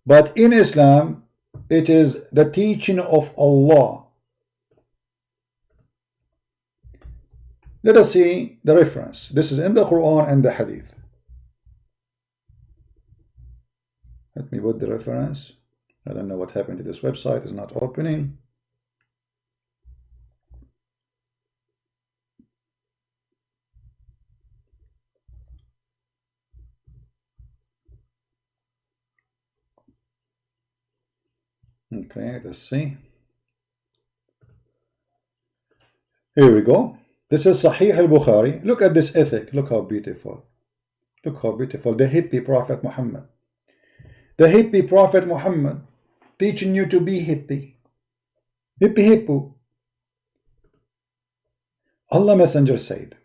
But in Islam, it is the teaching of Allah. Let us see the reference. This is in the Quran and the Hadith. Let me put the reference. I don't know what happened to this website. It's not opening. Okay, let's see. Here we go. This is Sahih al-Bukhari. Look at this ethic. Look how beautiful. Look how beautiful. The hippie Prophet Muhammad. The hippie Prophet Muhammad teaching you to be hippie. Hippie hippo. Allah Messenger said,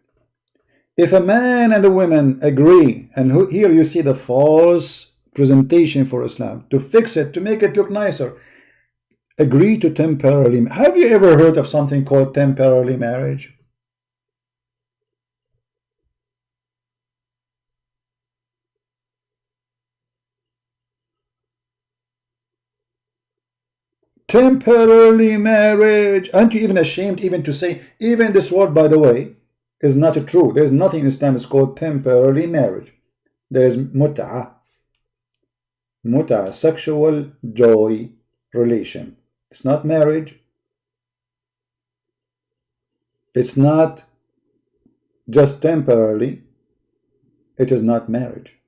if a man and a woman agree, and here you see the false presentation for Islam, to fix it, to make it look nicer, agree to temporarily. Have you ever heard of something called temporary marriage? Temporary marriage. Aren't you even ashamed even to say, even this word, by the way, is not true. There's nothing in Islam is called temporary marriage. There is mut'ah. Mut'ah, sexual joy relation. It's not marriage. It's not just temporarily. It is not marriage.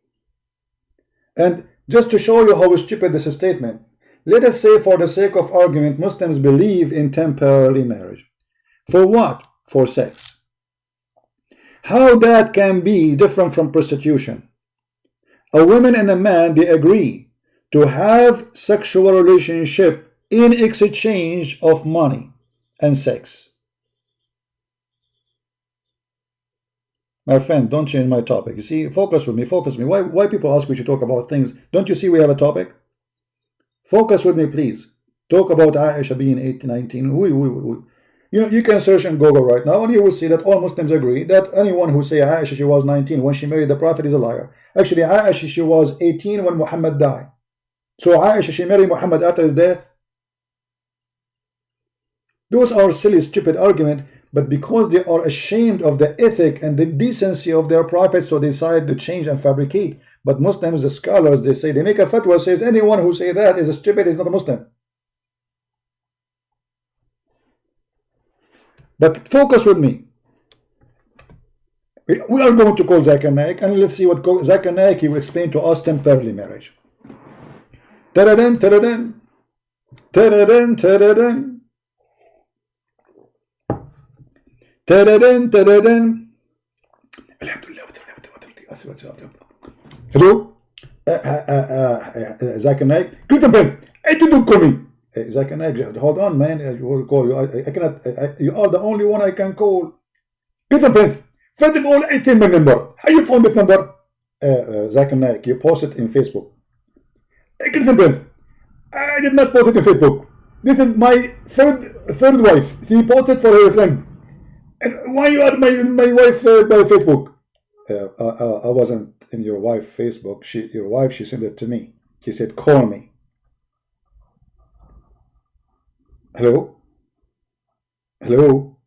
And just to show you how stupid this statement, let us say for the sake of argument, Muslims believe in temporary marriage. For what? For sex. How that can be different from prostitution? A woman and a man, they agree to have sexual relationship in exchange of money and sex. My friend, don't change my topic. You see, focus with me, focus with me. Why people ask me to talk about things? Don't you see we have a topic? Focus with me, please. Talk about Aisha being 18, 19. You know, you can search in Google right now and you will see that all Muslims agree that anyone who say Aisha, she was 19 when she married the Prophet is a liar. Actually, Aisha, she was 18 when Muhammad died. So Aisha, she married Muhammad after his death. Those are silly, stupid arguments, but because they are ashamed of the ethic and the decency of their prophets, so they decide to change and fabricate. But Muslims, the scholars, they say, they make a fatwa, says anyone who say that is a stupid, is not a Muslim. But focus with me. We are going to call Zakir Naik, and let's see what Zakir Naik, he will explain to us temporary marriage. Taradan, taradan, taradan, taradan. Taradan, taradan. Hello? Zakir Naik. Greeting, friend. Hey, don't call me. Zakir Naik, hold on, man. I will call you. I cannot. You are the only one I can call. Greeting, friend. First of all, 18 my number. How you found that number? Zakir Naik, you posted in Facebook. Greeting, friend. I did not post it in Facebook. This is my third wife. She posted for her friend. And why you are my wife by Facebook? I wasn't in your wife Facebook. Your wife, she sent it to me. She said, call me. Hello? Hello?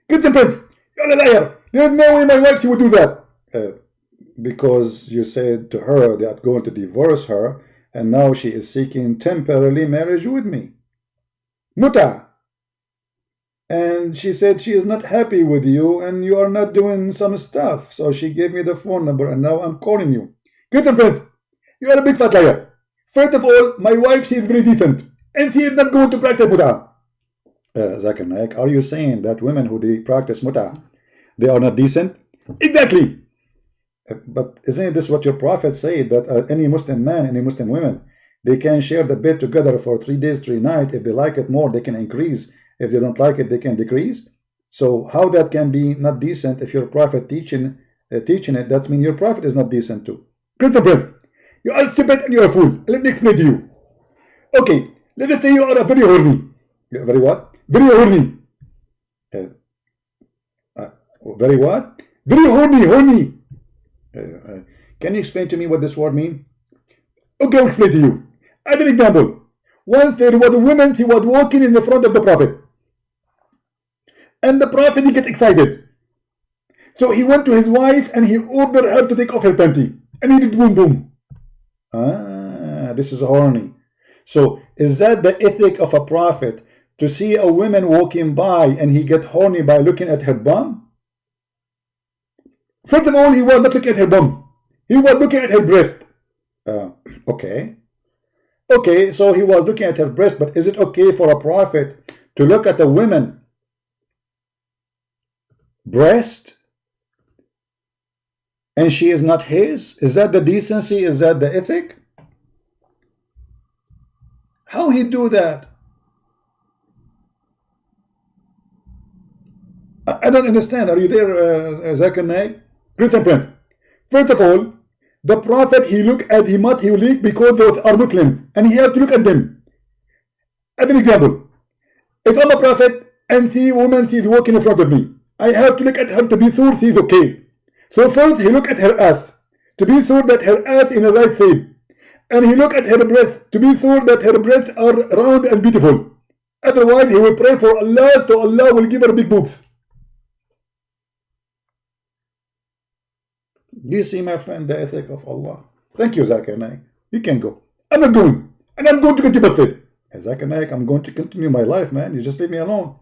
Get the print. You're a liar. There's no way my wife, she would do that. Because you said to her that going to divorce her, and now she is seeking temporary marriage with me. Muta. And she said she is not happy with you and you are not doing some stuff. So she gave me the phone number and now I'm calling you. Get the print. You are a big fat liar. First of all, my wife, she is very decent, and she is not going to practice mut'ah. Zakir Naik, are you saying that women who they practice mut'ah, they are not decent? Exactly. But isn't this what your prophet said, that any Muslim man, any Muslim women, they can share the bed together for 3 days, 3 nights. If they like it more, they can increase. If they don't like it, they can decrease. So how that can be not decent if your prophet teaching it? That means your prophet is not decent too. Christian breath. You are stupid and you are a fool. Let me explain to you. Okay, let us say you are a very horny. Very what? Very horny. Very what? Very horny. Can you explain to me what this word means? Okay, I'll explain to you. As an example, once there was a woman, she was walking in the front of the prophet. And the prophet, he get excited. So he went to his wife and he ordered her to take off her panty. And he did boom boom. This is horny. So is that the ethic of a prophet, to see a woman walking by and he get horny by looking at her bum? First of all, he was not looking at her bum. He was looking at her breast. Okay, so he was looking at her breast, but is it okay for a prophet to look at a woman breast and she is not his? Is that the decency? Is that the ethic? How he do that? I don't understand. Are you there, Zakir Naik? Christian Prince. First of all, the prophet, he look at him, he will look because those are Muslims, and he have to look at them. As an example, if I'm a prophet and see a woman, she's walking in front of me, I have to look at her to be sure she's okay. So first he look at her ass to be sure that her ass is in the right shape, and he look at her breasts to be sure that her breasts are round and beautiful. Otherwise, he will pray for Allah, so Allah will give her big boobs. Do you see, my friend, the ethic of Allah? Thank you, Zakir Naik. You can go. I'm not going. And I'm going to get to Buffett. Hey, Zakir Naik, I'm going to continue my life, man. You just leave me alone.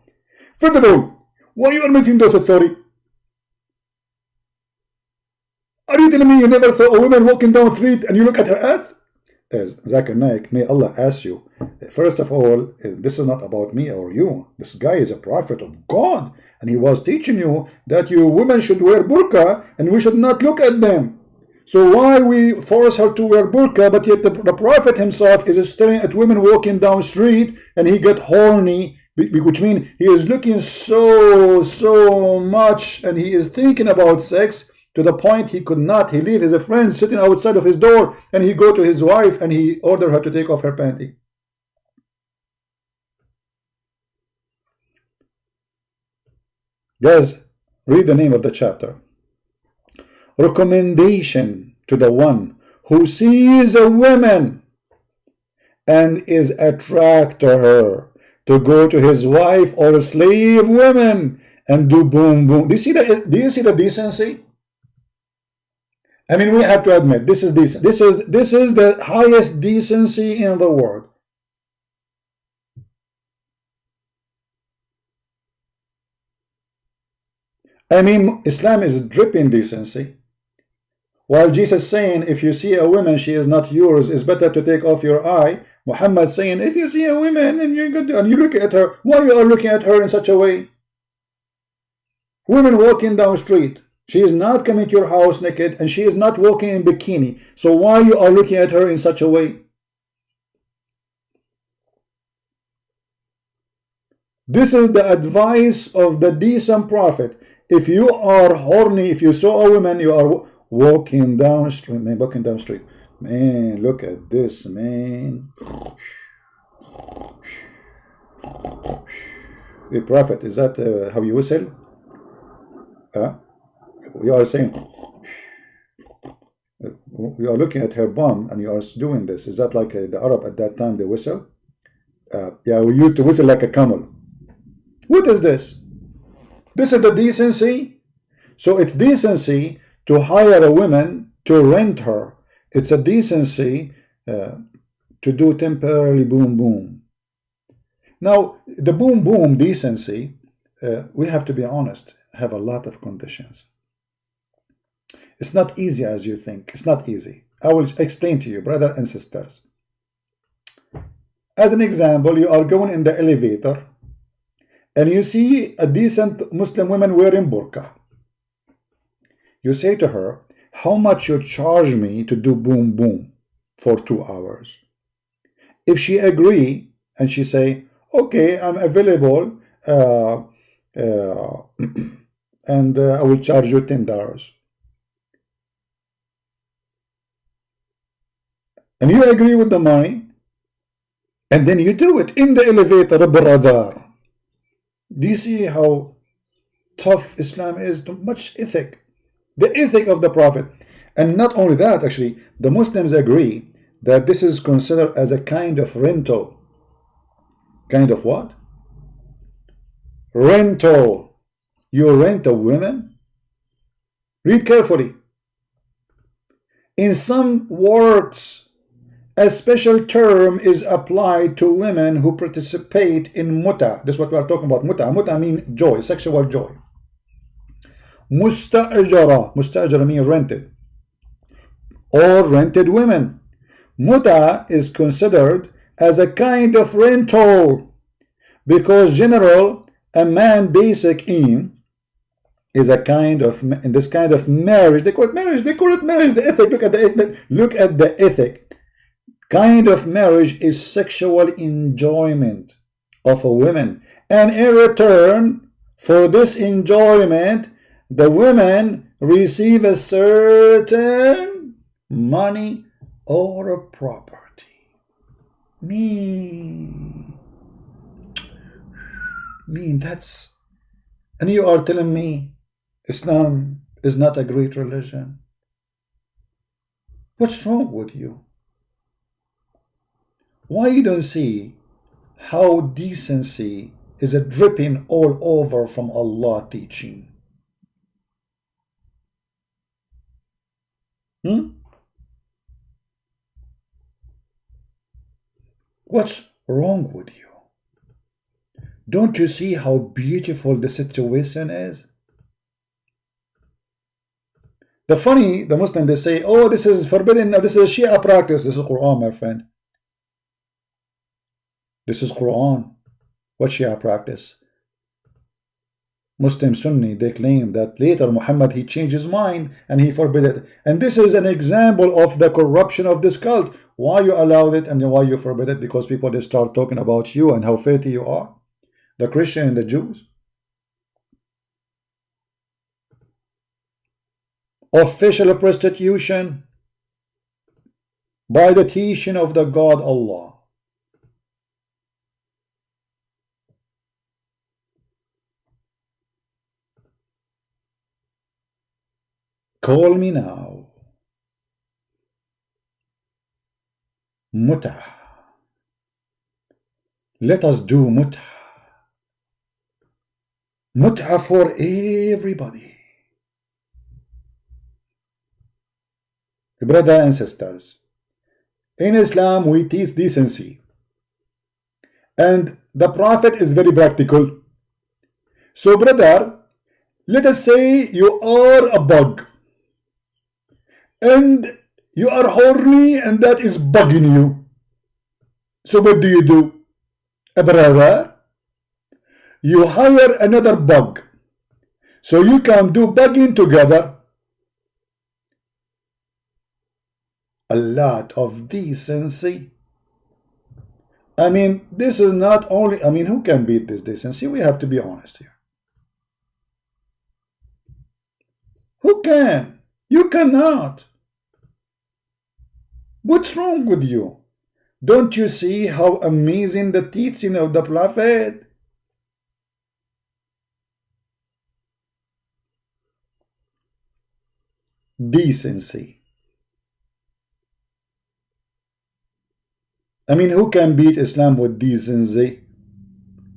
First of all, why you are making those story? Are you telling me you never saw a woman walking down the street and you look at her ass? Zakir Naik, may Allah ask you. First of all, this is not about me or you. This guy is a prophet of God. And he was teaching you that you women should wear burqa and we should not look at them. So why we force her to wear burqa, but yet the prophet himself is staring at women walking down the street and he get horny, which means he is looking so much and he is thinking about sex to the point he could not. He leave his friends sitting outside of his door and he go to his wife and he order her to take off her panty. Guys, read the name of the chapter. Recommendation to the one who sees a woman and is attracted to her to go to his wife or a slave woman and do boom boom. Do you see the decency? I mean, we have to admit this is decent. This is the highest decency in the world. I mean, Islam is dripping decency. While Jesus saying, if you see a woman, she is not yours, it's better to take off your eye. Muhammad saying, if you see a woman and you look at her, why you are looking at her in such a way? Women walking down the street, she is not coming to your house naked and she is not walking in bikini. So why you are looking at her in such a way? This is the advice of the decent prophet. If you are horny, if you saw a woman, you are walking down the street, man, man, look at this, man. Hey, prophet, is that how you whistle? You are saying, you are looking at her bum and you are doing this. Is that like the Arab at that time, they whistle? Yeah, we used to whistle like a camel. What is this? This is the decency. So it's decency to hire a woman to rent her. It's a decency to do temporarily boom boom. Now, the boom boom decency, we have to be honest, have a lot of conditions. It's not easy as you think. It's not easy. I will explain to you, brother and sisters. As an example, you are going in the elevator and you see a decent Muslim woman wearing burqa. You say to her, how much you charge me to do boom boom for 2 hours? If she agree and she say, okay, I'm available, and I will charge you $10. And you agree with the money, and then you do it in the elevator, brother. Do you see how tough Islam is? Much ethic. The ethic of the Prophet. And not only that, actually, the Muslims agree that this is considered as a kind of rental. Kind of what? Rental. You rent a woman? Read carefully. In some works, a special term is applied to women who participate in muta. This is what we are talking about. Muta. Muta means joy, sexual joy. Musta'ajara. Musta'ajara means rented. Or rented women. Muta is considered as a kind of rental because general a man basic in is a kind of, in this kind of marriage, they call it marriage, the ethic, look at the ethic. Kind of marriage is sexual enjoyment of a woman, and in return for this enjoyment the women receive a certain money or a property. Mean that's, and you are telling me Islam is not a great religion? What's wrong with you? Why you don't see how decency is a dripping all over from Allah teaching? What's wrong with you? Don't you see how beautiful the situation is? The Muslim, they say, oh, this is forbidden, this is Shia practice. This is Quran, my friend. This is Quran. What Shia practice? Muslim Sunni, they claim that later Muhammad, he changed his mind and he forbid it. And this is an example of the corruption of this cult. Why you allowed it and why you forbid it? Because people, they start talking about you and how filthy you are. The Christian and the Jews. Official prostitution by the teaching of the God Allah. Call me now. Muta. Let us do muta. Muta for everybody. Brothers and sisters, in Islam we teach decency. And the Prophet is very practical. So brother, let us say you are a bug. And you are horny and that is bugging you. So what do? Brother, you hire another bug. So you can do bugging together. A lot of decency. I mean, this is not only, I mean, who can beat this decency? We have to be honest here. Who can? You cannot. What's wrong with you? Don't you see how amazing the teaching of the Prophet? Decency. I mean, who can beat Islam with decency?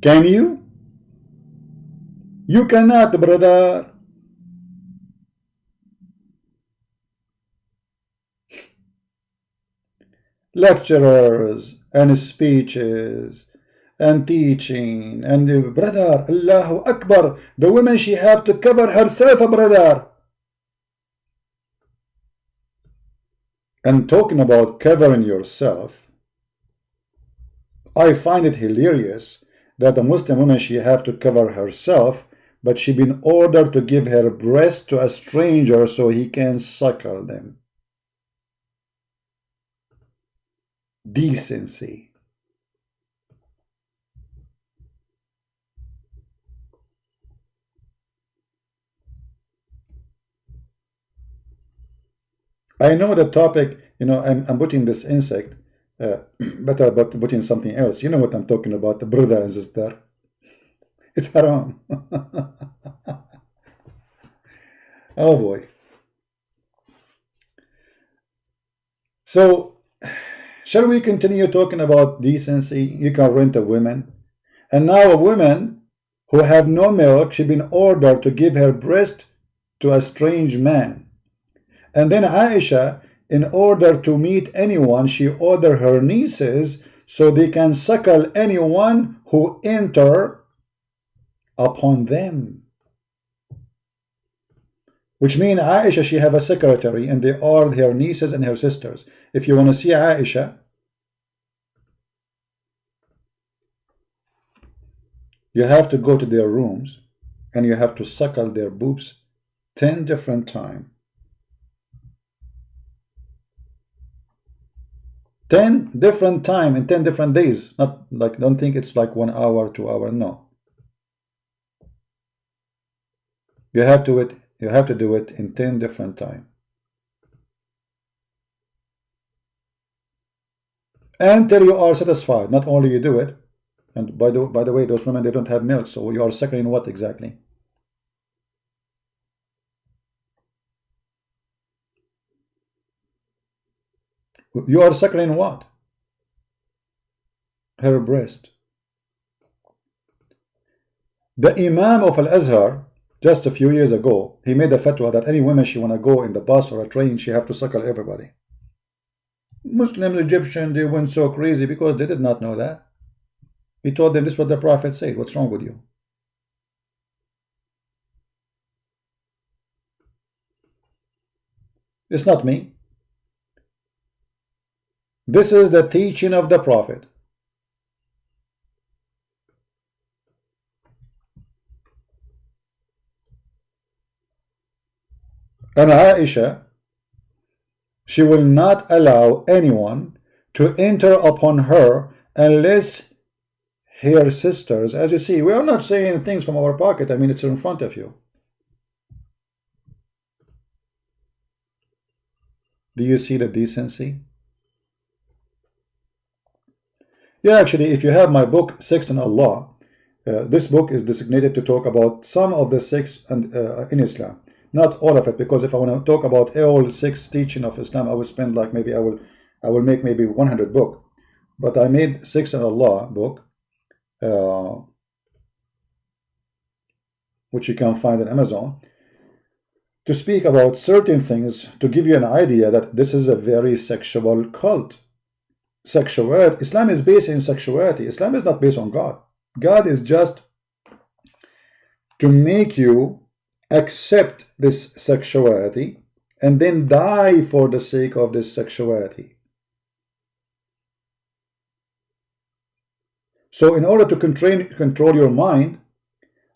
Can you? You cannot, brother. Lecturers and speeches and teaching and brother, Allahu Akbar, the woman, she have to cover herself, brother. And talking about covering yourself, I find it hilarious that the Muslim woman, she have to cover herself, but she been ordered to give her breast to a stranger so he can suckle them. Decency. I know the topic, I'm putting this insect, better about putting something else. You know what I'm talking about, the brother and sister. It's haram. Oh boy. So, shall we continue talking about decency? You can rent a woman. And now a woman who have no milk, she been ordered to give her breast to a strange man. And then Aisha, in order to meet anyone, she ordered her nieces so they can suckle anyone who enter upon them. Which means Aisha, she have a secretary, and they are her nieces and her sisters. If you want to see Aisha, you have to go to their rooms and you have to suckle their boobs 10 different times. 10 different times in 10 different days. Not like, don't think it's like 1 hour, 2 hours. No. You have to do it in 10 different times. Until you are satisfied. Not only you do it, and by the way, those women, they don't have milk, so you are suckling what exactly? You are suckling what? Her breast. The Imam of Al-Azhar, just a few years ago, he made a fatwa that any woman she want to go in the bus or a train, she have to suckle everybody. Muslim Egyptian, they went so crazy because they did not know that. He told them this is what the Prophet said. What's wrong with you? It's not me. This is the teaching of the Prophet. And Aisha, she will not allow anyone to enter upon her unless her sisters. As you see, we are not saying things from our pocket. I mean, it's in front of you. Do you see the decency? Yeah, actually, if you have my book, Sex and Allah, this book is designated to talk about some of the sex in Islam. Not all of it, because if I want to talk about all 6 teaching of Islam, I will spend like maybe I will make maybe 100 book. But I made Sex and Allah book, which you can find on Amazon, to speak about certain things to give you an idea that this is a very sexual cult. Sexuality. Islam is based in sexuality. Islam is not based on God. God is just to make you accept this sexuality and then die for the sake of this sexuality. So in order to control your mind,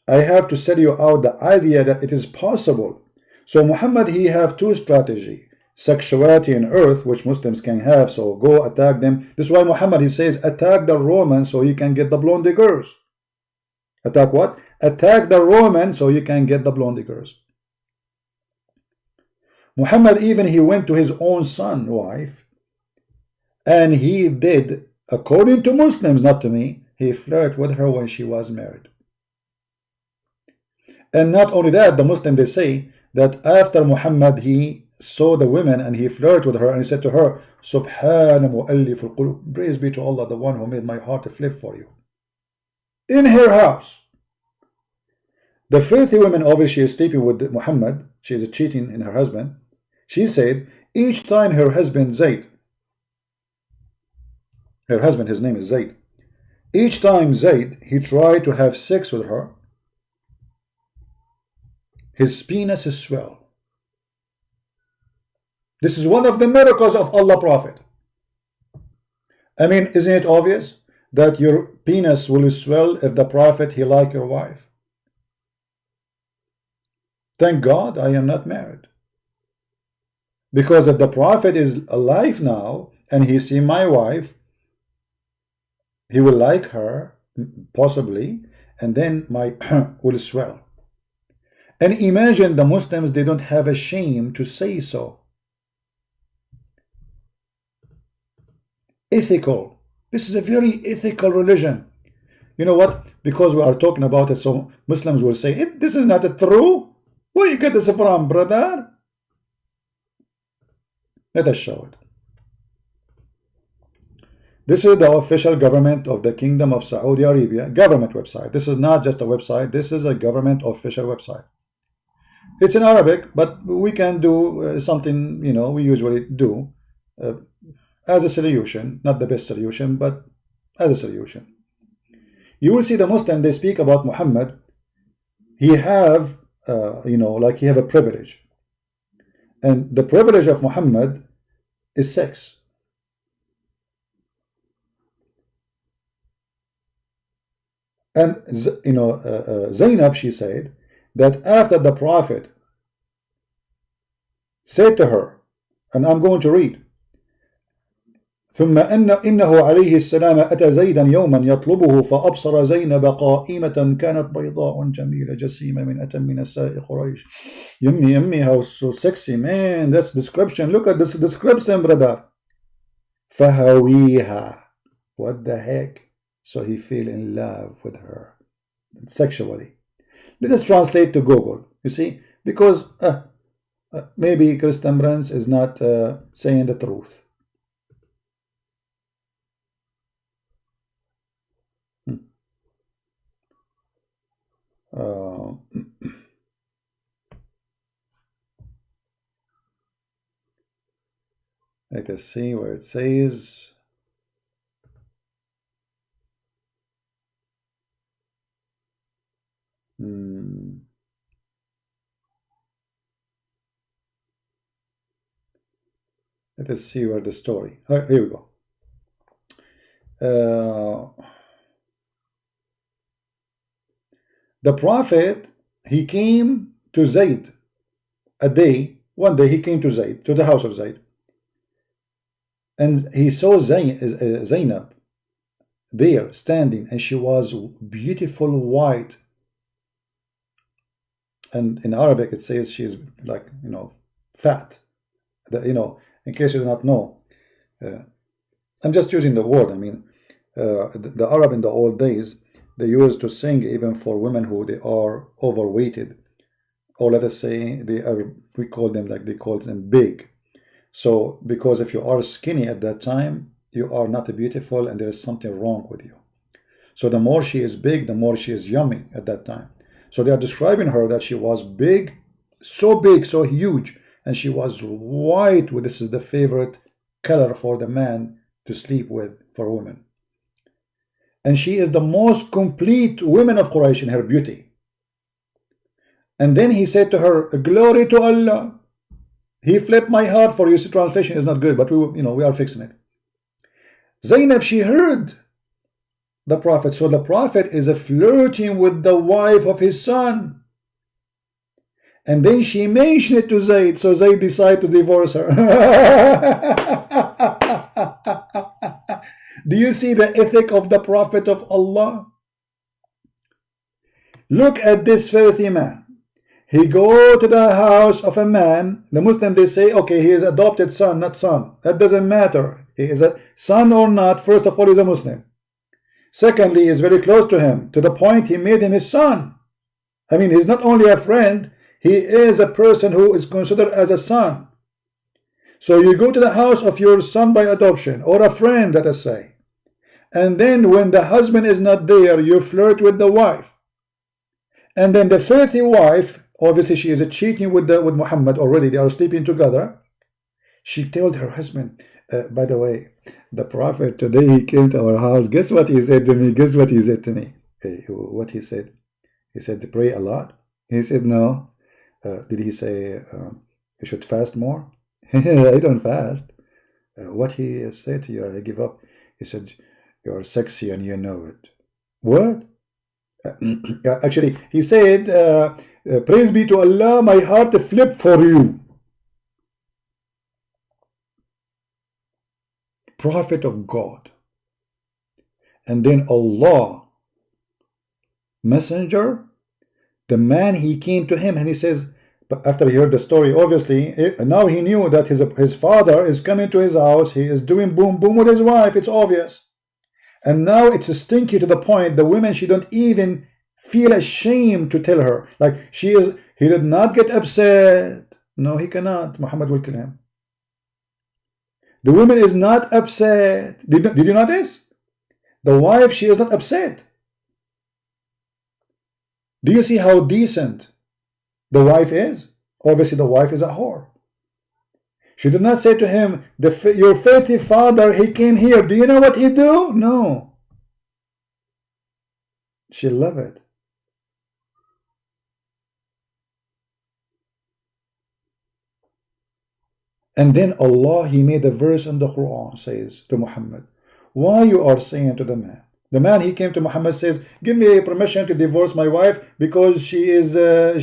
I have to sell you out the idea that it is possible. So Muhammad, he have 2 strategies. Sexuality in earth, which Muslims can have, so go attack them. This is why Muhammad, he says, attack the Romans so he can get the blonde girls. Attack what? Attack the Romans so you can get the blonde girls. Muhammad, even he went to his own son wife, and he did, according to Muslims, not to me, he flirted with her when she was married. And not only that, the Muslim, they say that after Muhammad, he saw the women and he flirted with her and he said to her, Subhana mu'allif al-qulub, praise be to Allah, the one who made my heart to flip for you. In her house. The filthy woman, over she is sleeping with Muhammad, she is cheating in her husband. She said, each time her husband Zayd, her husband, his name is Zayd, each time Zayd, he tried to have sex with her, his penis is swell. This is one of the miracles of Allah Prophet. I mean, isn't it obvious that your penis will swell if the Prophet he like your wife? Thank God I am not married. Because if the Prophet is alive now and he see my wife, he will like her, possibly, and then my will swell. And imagine the Muslims, they don't have a shame to say so. Ethical. This is a very ethical religion. You know what? Because we are talking about it, so Muslims will say, this is not true. Where you get this from, brother? Let us show it. This is the official government of the Kingdom of Saudi Arabia, government website. This is not just a website. This is a government official website. It's in Arabic, but we can do something, you know, we usually do as a solution, not the best solution, but as a solution. You will see the Muslim, they speak about Muhammad. He have, you know, like he have a privilege. And the privilege of Muhammad is sex. And, you know, Zainab, she said that after the Prophet said to her, and I'm going to read, ثم إنه عليه السلام أتى زيدا يوما يطلبه فأبصر زينب قائمة كانت بيضاء جميلة جسيمة من أتم نساء قريش. Yummy, how so sexy, man. That's description. Look at this description, brother. فهويها. What the heck? So he fell in love with her sexually. Let us translate to Google. You see, because maybe Christian Brands is not saying the truth. Let us see where it says. Let us see where the story. Here we go. The Prophet, he came to Zayd one day he came to Zayd, to the house of Zayd, and he saw Zainab there standing, and she was beautiful white, and in Arabic it says she is like, you know, fat. You know, in case you do not know, I'm just using the word. I mean, the Arab in the old days, they used to sing even for women who they are overweighted, or let us say they are, we call them, like they call them big. So because if you are skinny at that time, you are not beautiful and there is something wrong with you. So the more she is big, the more she is yummy at that time. So they are describing her that she was big, so huge, and she was white. This is the favorite color for the man to sleep with for women. And she is the most complete woman of Quraysh in her beauty. And then he said to her, glory to Allah. He flipped my heart for you. See, translation is not good, but we are fixing it. Zainab, she heard the Prophet. So the Prophet is flirting with the wife of his son. And then she mentioned it to Zayd. So Zayd decided to divorce her. Do you see the ethic of the Prophet of Allah? Look at this filthy man. He go to the house of a man. The Muslim, they say, okay, he is adopted son, not son. That doesn't matter. He is a son or not. First of all, he's a Muslim. Secondly, he is very close to him, to the point he made him his son. I mean, he's not only a friend, he is a person who is considered as a son. So you go to the house of your son by adoption, or a friend, let us say. And then when the husband is not there, you flirt with the wife. And then the filthy wife, obviously she is cheating with Muhammad already. They are sleeping together. She told her husband, by the way, the Prophet today, he came to our house. Guess what he said to me? Guess what he said to me? What he said? He said to pray a lot. He said no. Did he say you should fast more? I don't fast. What he said to you, I give up. He said, You're sexy and you know it. What? Actually, he said, praise be to Allah, my heart flipped for you. Prophet of God. And then Allah, messenger, the man, he came to him and he says, but after he heard the story, obviously, now he knew that his father is coming to his house. He is doing boom boom with his wife. It's obvious. And now it's stinky to the point the women, she don't even feel ashamed to tell her. Like he did not get upset. No, he cannot. Muhammad will kill him. The woman is not upset. Did you notice? The wife, she is not upset. Do you see how decent the wife is? Obviously, the wife is a whore. She did not say to him, your faithful father, he came here. Do you know what he do? No. She loved it. And then Allah, he made a verse in the Quran, says to Muhammad, why you are saying to the man? The man, he came to Muhammad, says, give me permission to divorce my wife because she hurt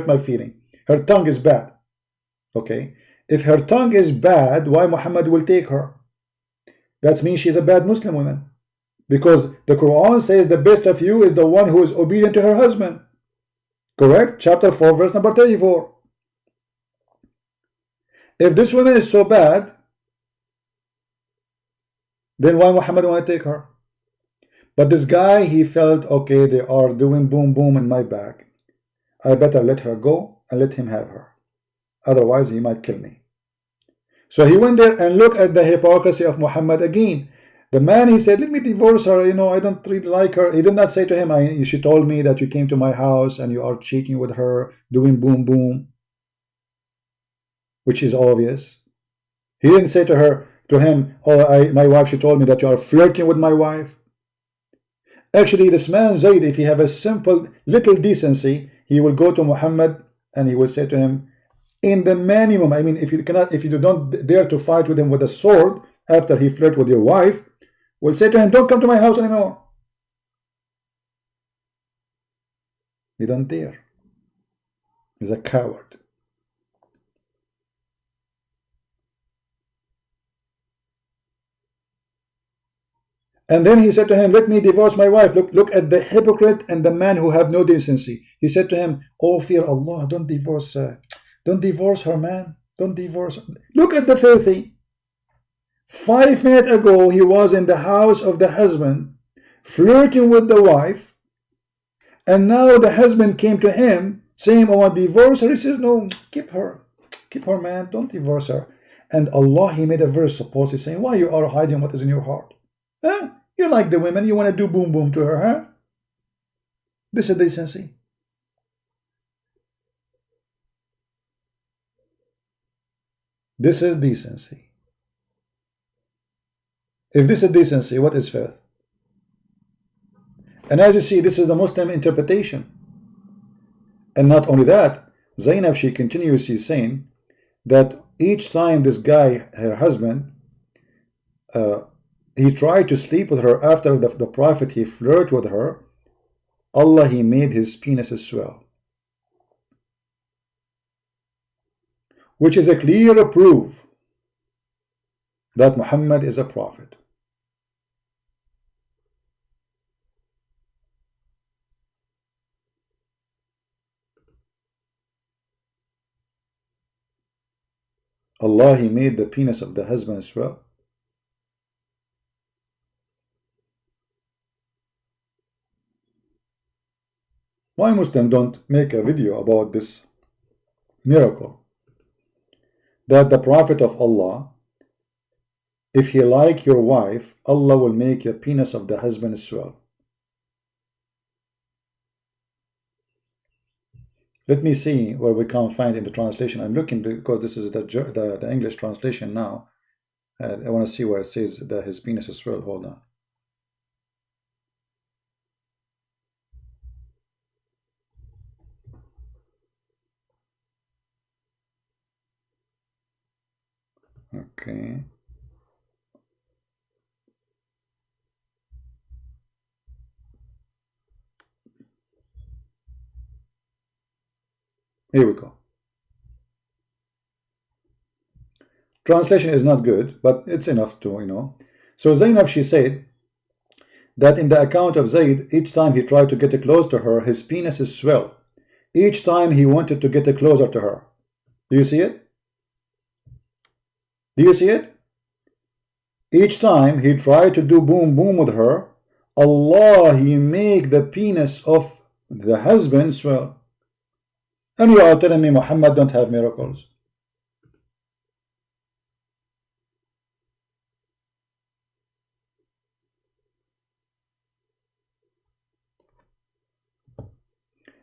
my feeling. Her tongue is bad. Okay. If her tongue is bad, why Muhammad will take her? That means she's a bad Muslim woman. Because the Quran says the best of you is the one who is obedient to her husband. Correct? Chapter 4, verse number 34. If this woman is so bad, then why Muhammad want to take her? But this guy, he felt, okay, they are doing boom boom in my back. I better let her go and let him have her. Otherwise, he might kill me. So he went there and looked at the hypocrisy of Muhammad again. The man, he said, let me divorce her. You know, I don't really like her. He did not say to him, she told me that you came to my house and you are cheating with her, doing boom boom, which is obvious. He didn't say to him, oh, my wife, she told me that you are flirting with my wife. Actually, this man Zayd, if he have a simple little decency, he will go to Muhammad and he will say to him, in the minimum, I mean, if you don't dare to fight with him with a sword after he flirt with your wife, will say to him, don't come to my house anymore. He don't dare. He's a coward. And then he said to him, let me divorce my wife. Look at the hypocrite and the man who have no decency. He said to him, oh, fear Allah, don't divorce her. Don't divorce her, man. Don't divorce her. Look at the filthy. 5 minutes ago, he was in the house of the husband, flirting with the wife. And now the husband came to him, saying, I want to divorce her. He says, no, keep her. Keep her, man. Don't divorce her. And Allah, he made a verse supposedly saying, why you are hiding what is in your heart? Huh? You like the women, you want to do boom boom to her, huh? This is decency. This is decency. If this is decency, what is faith? And as you see, this is the Muslim interpretation. And not only that, Zainab, she continuously saying that each time this guy, her husband, he tried to sleep with her after the Prophet, he flirted with her, Allah, he made his penis swell. Which is a clear proof that Muhammad is a prophet. Allah, he made the penis of the husband swell. Why Muslims don't make a video about this miracle? That the Prophet of Allah, if he like your wife, Allah will make the penis of the husband swell. Let me see where we can find in the translation. I'm looking because this is the English translation now. I want to see where it says that his penis is swell. Hold on. Okay. Here we go. Translation is not good, but it's enough to, So Zainab, she said that in the account of Zayd, each time he tried to get close to her, his penis is swell. Each time he wanted to get closer to her. Do you see it? Do you see it? Each time he tried to do boom boom with her, Allah, he make the penis of the husband swell. And you are telling me Muhammad don't have miracles.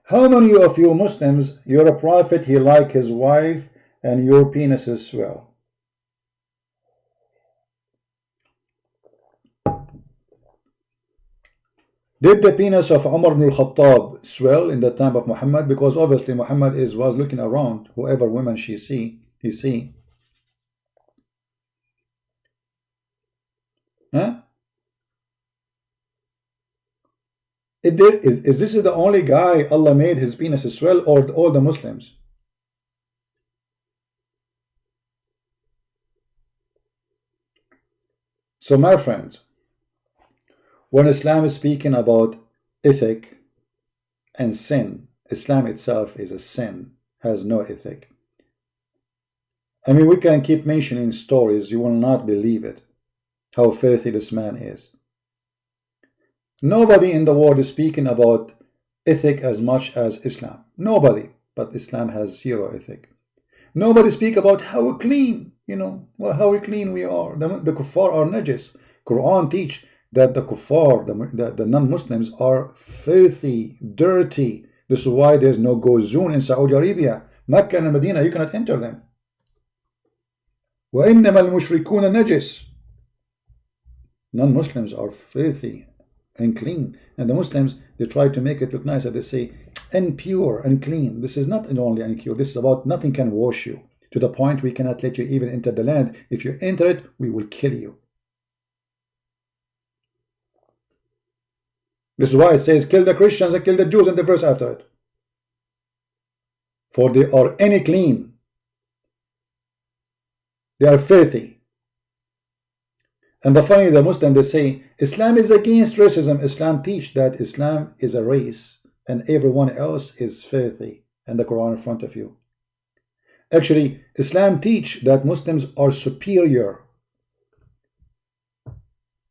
How many of you Muslims, you're a prophet, he like his wife, and your penis is swell? Did the penis of Umar ibn al-Khattab swell in the time of Muhammad? Because obviously Muhammad was looking around, whoever women he see. Huh? Is this the only guy Allah made his penis swell, or all the Muslims? So my friends, when Islam is speaking about ethic and sin, Islam itself is a sin, has no ethic. I mean, we can keep mentioning stories, you will not believe it, how filthy this man is. Nobody in the world is speaking about ethic as much as Islam. Nobody. But Islam has zero ethic. Nobody speak about how clean, how clean we are. The kuffar are najis. Quran teach that the kuffar, the non-Muslims are filthy, dirty. This is why there's no go zone in Saudi Arabia. Mecca and Medina, you cannot enter them. وَإِنَّمَا الْمُشْرِكُونَ نَجِسٌ. Non-Muslims are filthy and clean, and the Muslims, they try to make it look nicer. They say impure and clean. This is not only impure, this is about nothing can wash you, to the point we cannot let you even enter the land. If you enter it, we will kill you. This is why it says kill the Christians and kill the Jews in the verse after it, for they are any clean, they are filthy. And the funny, the Muslim, they say Islam is against racism. Islam teach that Islam is a race and everyone else is filthy, and the Quran in front of you. Actually, Islam teach that Muslims are superior.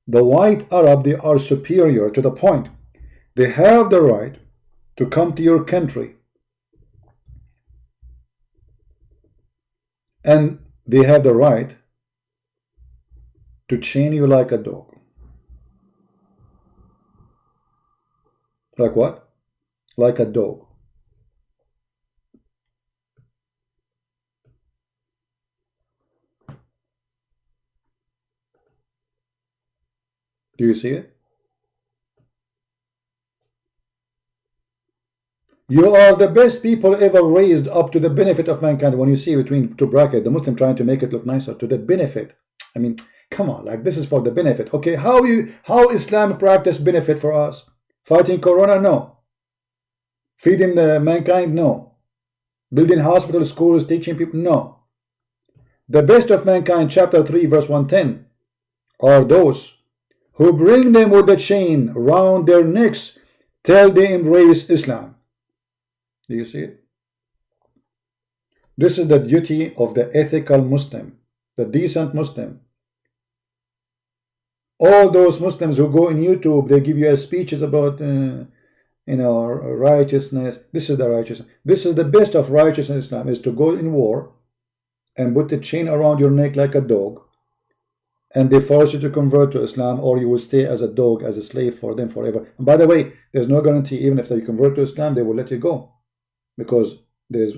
The white Arab, they are superior to the point they have the right to come to your country, and they have the right to chain you like a dog. Like what? Like a dog. Do you see it? You are the best people ever raised up to the benefit of mankind. When you see between two brackets, the Muslim trying to make it look nicer, to the benefit. I mean, come on, like this is for the benefit. Okay, how Islam practice benefit for us? Fighting Corona? No. Feeding the mankind? No. Building hospitals, schools, teaching people? No. The best of mankind, chapter 3, verse 110, are those who bring them with a chain round their necks till they embrace Islam. Do you see it? This is the duty of the ethical Muslim, the decent Muslim. All those Muslims who go on YouTube, they give you speeches about righteousness. This is the righteousness. This is the best of righteousness in Islam, is to go in war and put the chain around your neck like a dog, and they force you to convert to Islam, or you will stay as a dog, as a slave for them forever. And by the way, there's no guarantee, even if you convert to Islam, they will let you go, because there's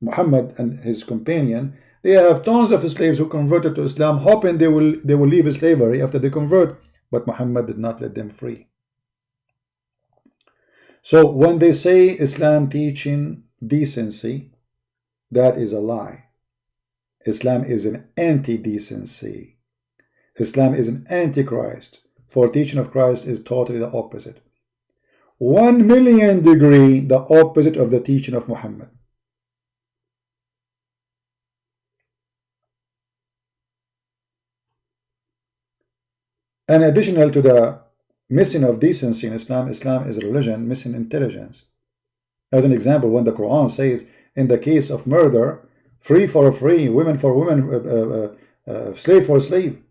Muhammad and his companion. They have tons of slaves who converted to Islam, hoping they will leave slavery after they convert, but Muhammad did not let them free. So when they say Islam teaching decency, that is a lie. Islam is an anti-decency. Islam is an antichrist. For teaching of Christ is totally the opposite. 1,000,000 degree the opposite of the teaching of Muhammad. And additional to the missing of decency in Islam, Islam is a religion missing intelligence. As an example, when the Quran says, in the case of murder, free for free, women for women, slave for slave.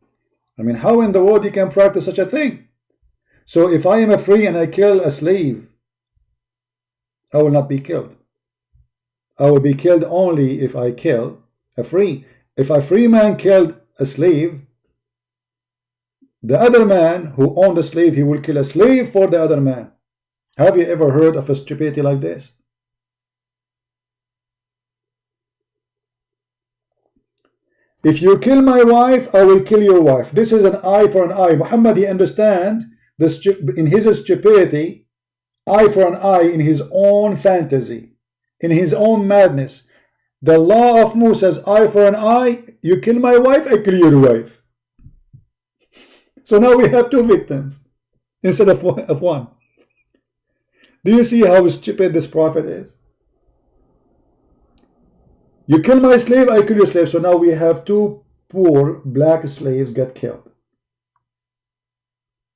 I mean, how in the world you can practice such a thing? So if I am a free and I kill a slave, I will not be killed. I will be killed only if I kill a free. If a free man killed a slave, the other man who owned a slave, he will kill a slave for the other man. Have you ever heard of a stupidity like this? If you kill my wife, I will kill your wife. This is an eye for an eye. Muhammad, he understands this in his stupidity, eye for an eye, in his own fantasy, in his own madness. The law of Moses, eye for an eye. You kill my wife, I kill your wife. So now we have two victims instead of one. Do you see how stupid this prophet is? You kill my slave, I kill your slave. So now we have two poor black slaves get killed.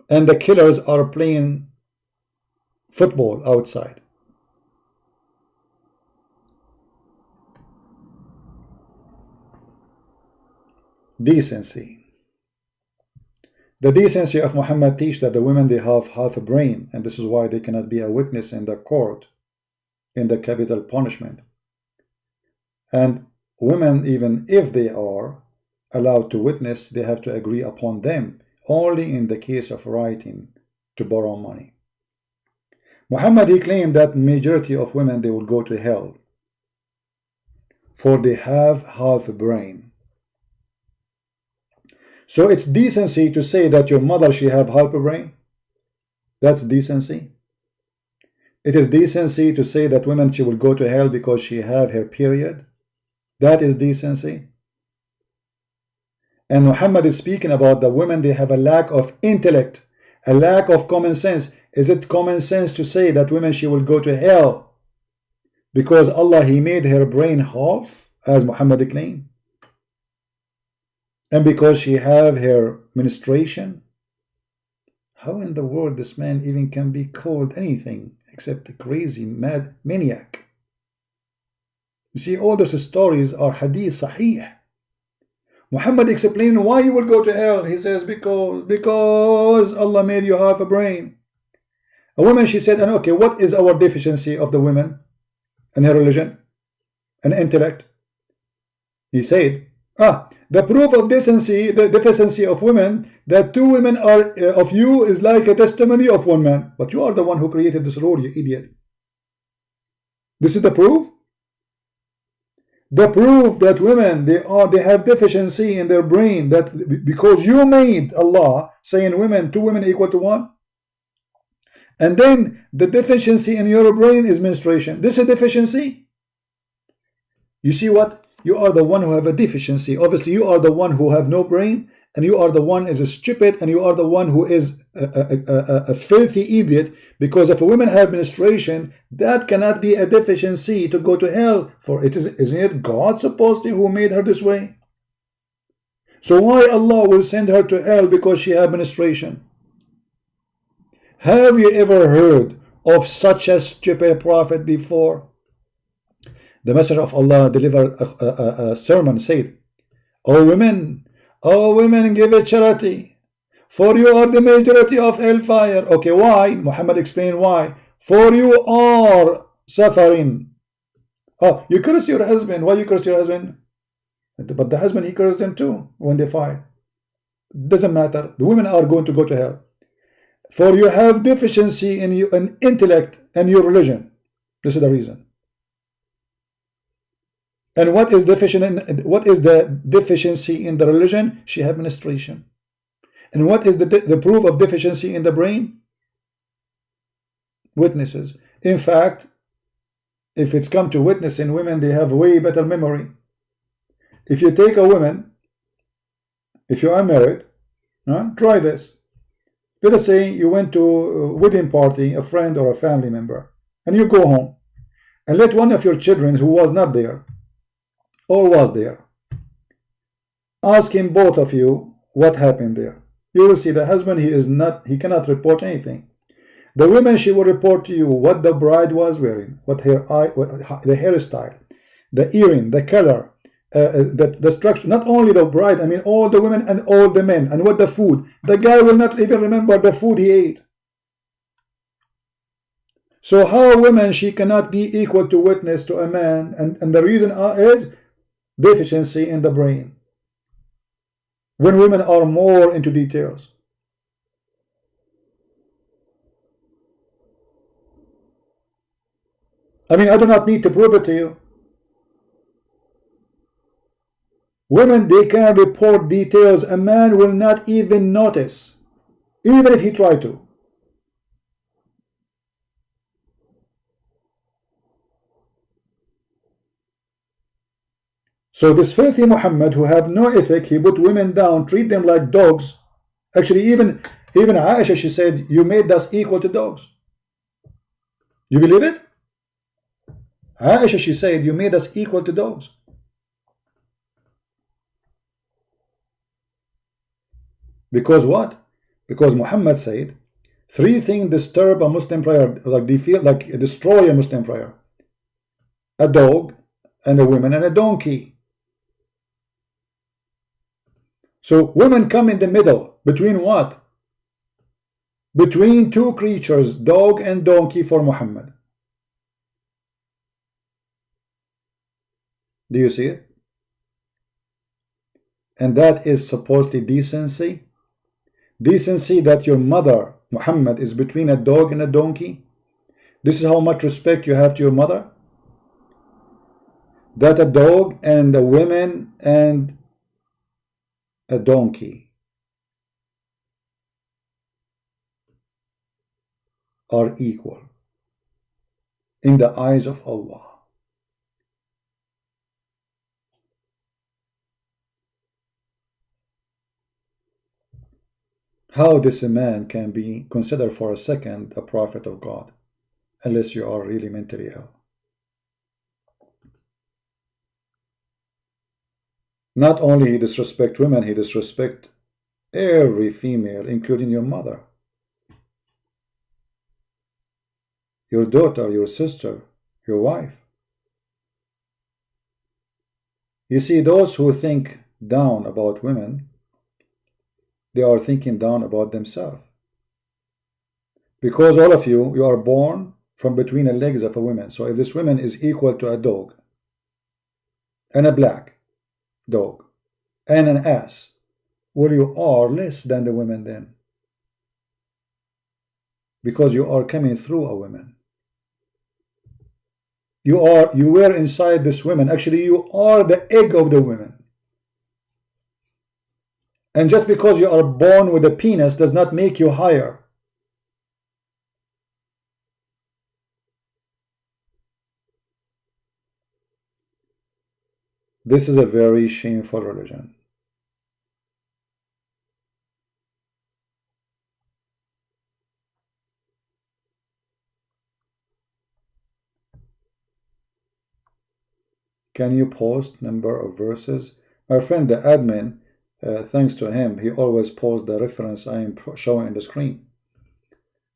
And the killers are playing football outside. Decency. The decency of Muhammad teach that the women, they have half a brain, and this is why they cannot be a witness in the court, in the capital punishment. And women, even if they are allowed to witness, they have to agree upon them, only in the case of writing to borrow money. Muhammad, he claimed that majority of women, they will go to hell, for they have half a brain. So it's decency to say that your mother, she have half a brain. That's decency. It is decency to say that women, she will go to hell because she have her period. That is decency. And Muhammad is speaking about the women, they have a lack of intellect, a lack of common sense. Is it common sense to say that women, she will go to hell because Allah, he made her brain half, as Muhammad claimed? And because she have her menstruation? How in the world this man even can be called anything except a crazy, mad maniac? You see, all those stories are hadith sahih. Muhammad explaining why you will go to hell. He says, because Allah made you half a brain. A woman, she said, and okay, what is our deficiency of the women and her religion and intellect? He said, the proof of decency, the deficiency of women, that two women are of you is like a testimony of one man. But you are the one who created this rule, you idiot. This is the proof. The proof that women, they have deficiency in their brain, that because you made Allah saying women, two women equal to one. And then the deficiency in your brain is menstruation. This is a deficiency. You see what? You are the one who have a deficiency. Obviously, you are the one who have no brain, and you are the one is stupid, and you are the one who is a filthy idiot. Because if a woman have menstruation, that cannot be a deficiency to go to hell. For isn't it God supposedly who made her this way? So why Allah will send her to hell because she have menstruation? Have you ever heard of such a stupid prophet before? The Messenger of Allah delivered a sermon, said, O women, give a charity, for you are the majority of hellfire. Okay, why? Muhammad explained why. For you are suffering. Oh, you curse your husband. Why you curse your husband? But the husband, he cursed them too when they fight. Doesn't matter. The women are going to go to hell. For you have deficiency in intellect and your religion. This is the reason. And what is the deficiency in the religion? She have menstruation. And what is the proof of deficiency in the brain? Witnesses. In fact, if it's come to witnessing, women, they have way better memory. If you take a woman, if you are married, try this. Let us say you went to a wedding party, a friend or a family member, and you go home, and let one of your children who was not there, or was there, ask him, both of you, what happened there. you will see the husband, he cannot report anything. The woman, she will report to you what the bride was wearing, what the hairstyle, the earring, the color, the structure. Not only the bride, I mean all the women and all the men, and what the food. The guy will not even remember the food he ate. So how a woman, she cannot be equal to witness to a man, and the reason is deficiency in the brain. When women are more into details. I mean, I do not need to prove it to you. Women, they can report details a man will not even notice, even if he tried to. So this filthy Muhammad, who have no ethic, he put women down, treat them like dogs. Actually, even Aisha, she said, you made us equal to dogs. You believe it? Aisha, she said, you made us equal to dogs. Because what? Because Muhammad said, 3 things disturb a Muslim prayer, like they feel like destroy a Muslim prayer: a dog, and a woman, and a donkey. So women come in the middle between what? Between 2 creatures, dog and donkey, for Muhammad. Do you see it? And that is supposedly decency. Decency that your mother, Muhammad, is between a dog and a donkey. This is how much respect you have to your mother. That a dog and a woman and a donkey are equal in the eyes of Allah. How this man can be considered for a second a prophet of God, unless you are really mentally ill. Not only he disrespect women, he disrespect every female, including your mother, your daughter, your sister, your wife. You see, those who think down about women, they are thinking down about themselves. Because all of you are born from between the legs of a woman. So if this woman is equal to a dog, and a black dog, and an ass, well, you are less than the women then. Because you are coming through a woman. You were inside this woman. Actually, you are the egg of the women. And just because you are born with a penis does not make you higher. This is a very shameful religion. Can you post number of verses? My friend, the admin, thanks to him, he always posts the reference I am showing in the screen.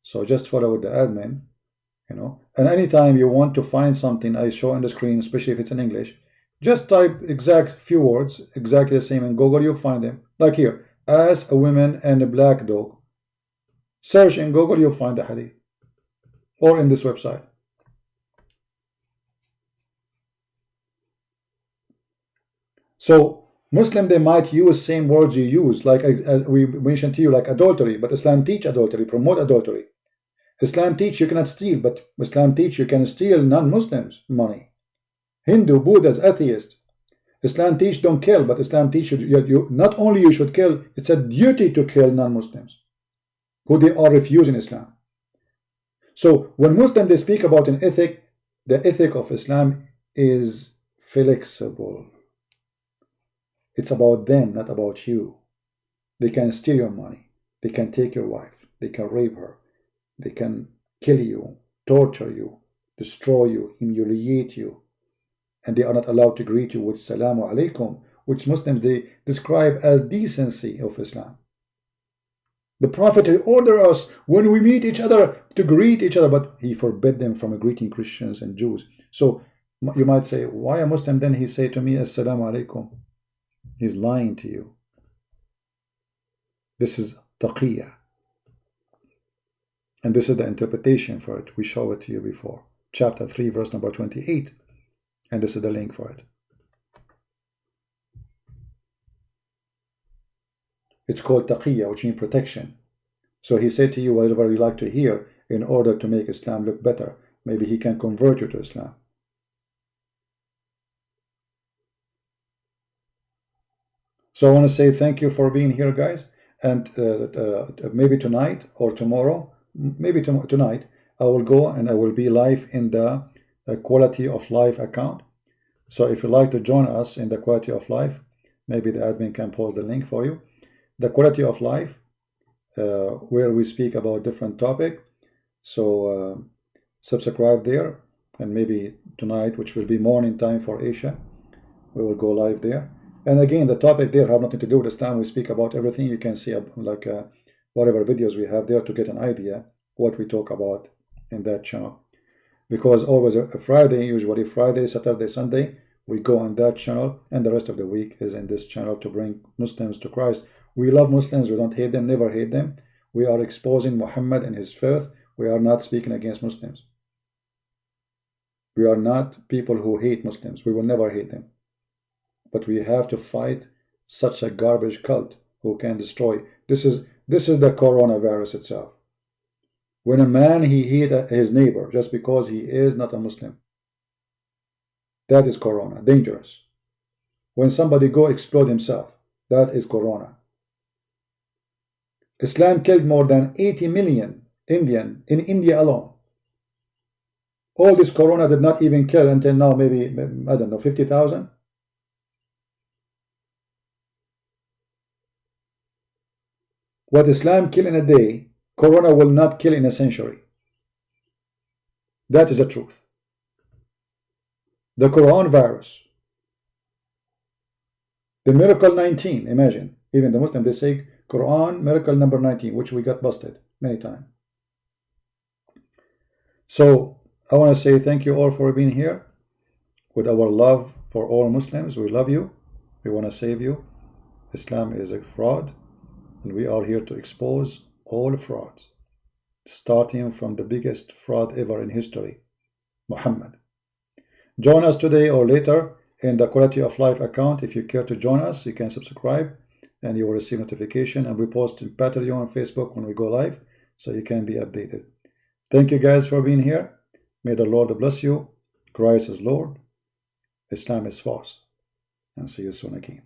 So just follow with the admin, you know. And anytime you want to find something I show on the screen, especially if it's in English, just type exact few words, exactly the same in Google, you'll find them. Like here, as a woman and a black dog. Search in Google, you'll find the hadith. Or in this website. So Muslim, they might use same words you use, like as we mentioned to you, like adultery, but Islam teach adultery, promote adultery. Islam teach you cannot steal, but Islam teach you can steal non-Muslims money. Hindu, Buddhas, atheists. Islam teach don't kill, but Islam teach you not only you should kill, it's a duty to kill non-Muslims who they are refusing Islam. So when Muslims they speak about an ethic, the ethic of Islam is flexible. It's about them, not about you. They can steal your money. They can take your wife. They can rape her. They can kill you, torture you, destroy you, humiliate you. And they are not allowed to greet you with Salamu Alaikum, which Muslims they describe as decency of Islam. The Prophet ordered us when we meet each other to greet each other, but he forbid them from greeting Christians and Jews. So you might say, why a Muslim then he say to me, Assalamu alaikum? He's lying to you. This is taqiyya. And this is the interpretation for it. We showed it to you before. Chapter 3, verse number 28. And this is the link for it. It's called taqiyya, which means protection. So he said to you whatever you like to hear in order to make Islam look better. Maybe he can convert you to Islam. So I want to say thank you for being here, guys. And maybe tonight or tomorrow, maybe tonight, I will go and I will be live in the Quality of Life account. So if you'd like to join us in the Quality of Life, maybe the admin can post the link for you. The Quality of Life, where we speak about different topic. So subscribe there, and maybe tonight, which will be morning time for Asia, we will go live there. And again, the topic there have nothing to do with Islam. We speak about everything. You can see like whatever videos we have there to get an idea what we talk about in that channel. Because always a Friday, usually Friday, Saturday, Sunday, we go on that channel, and the rest of the week is in this channel to bring Muslims to Christ. We love Muslims. We don't hate them, never hate them. We are exposing Muhammad and his faith. We are not speaking against Muslims. We are not people who hate Muslims. We will never hate them. But we have to fight such a garbage cult who can destroy. This is the coronavirus itself. When a man he hate his neighbor just because he is not a Muslim, that is corona, dangerous. When somebody go explode himself, that is corona. Islam killed more than 80 million Indian in India alone. All this corona did not even kill until now, maybe, I don't know, 50,000. What Islam kill in a day, corona will not kill in a century. That is the truth. The coronavirus, the miracle 19, imagine, even the Muslim, they say Quran miracle number 19, which we got busted many times. So I want to say thank you all for being here. With our love for all Muslims, we love you. We want to save you. Islam is a fraud, and we are here to expose all frauds, starting from the biggest fraud ever in history, Muhammad. Join us today or later in the Quality of Life account. If you care to join us, you can subscribe and you will receive notification, and we post in Patreon on Facebook when we go live, so you can be updated. Thank you guys for being here. May the Lord bless you. Christ is Lord. Islam is false. And see you soon again.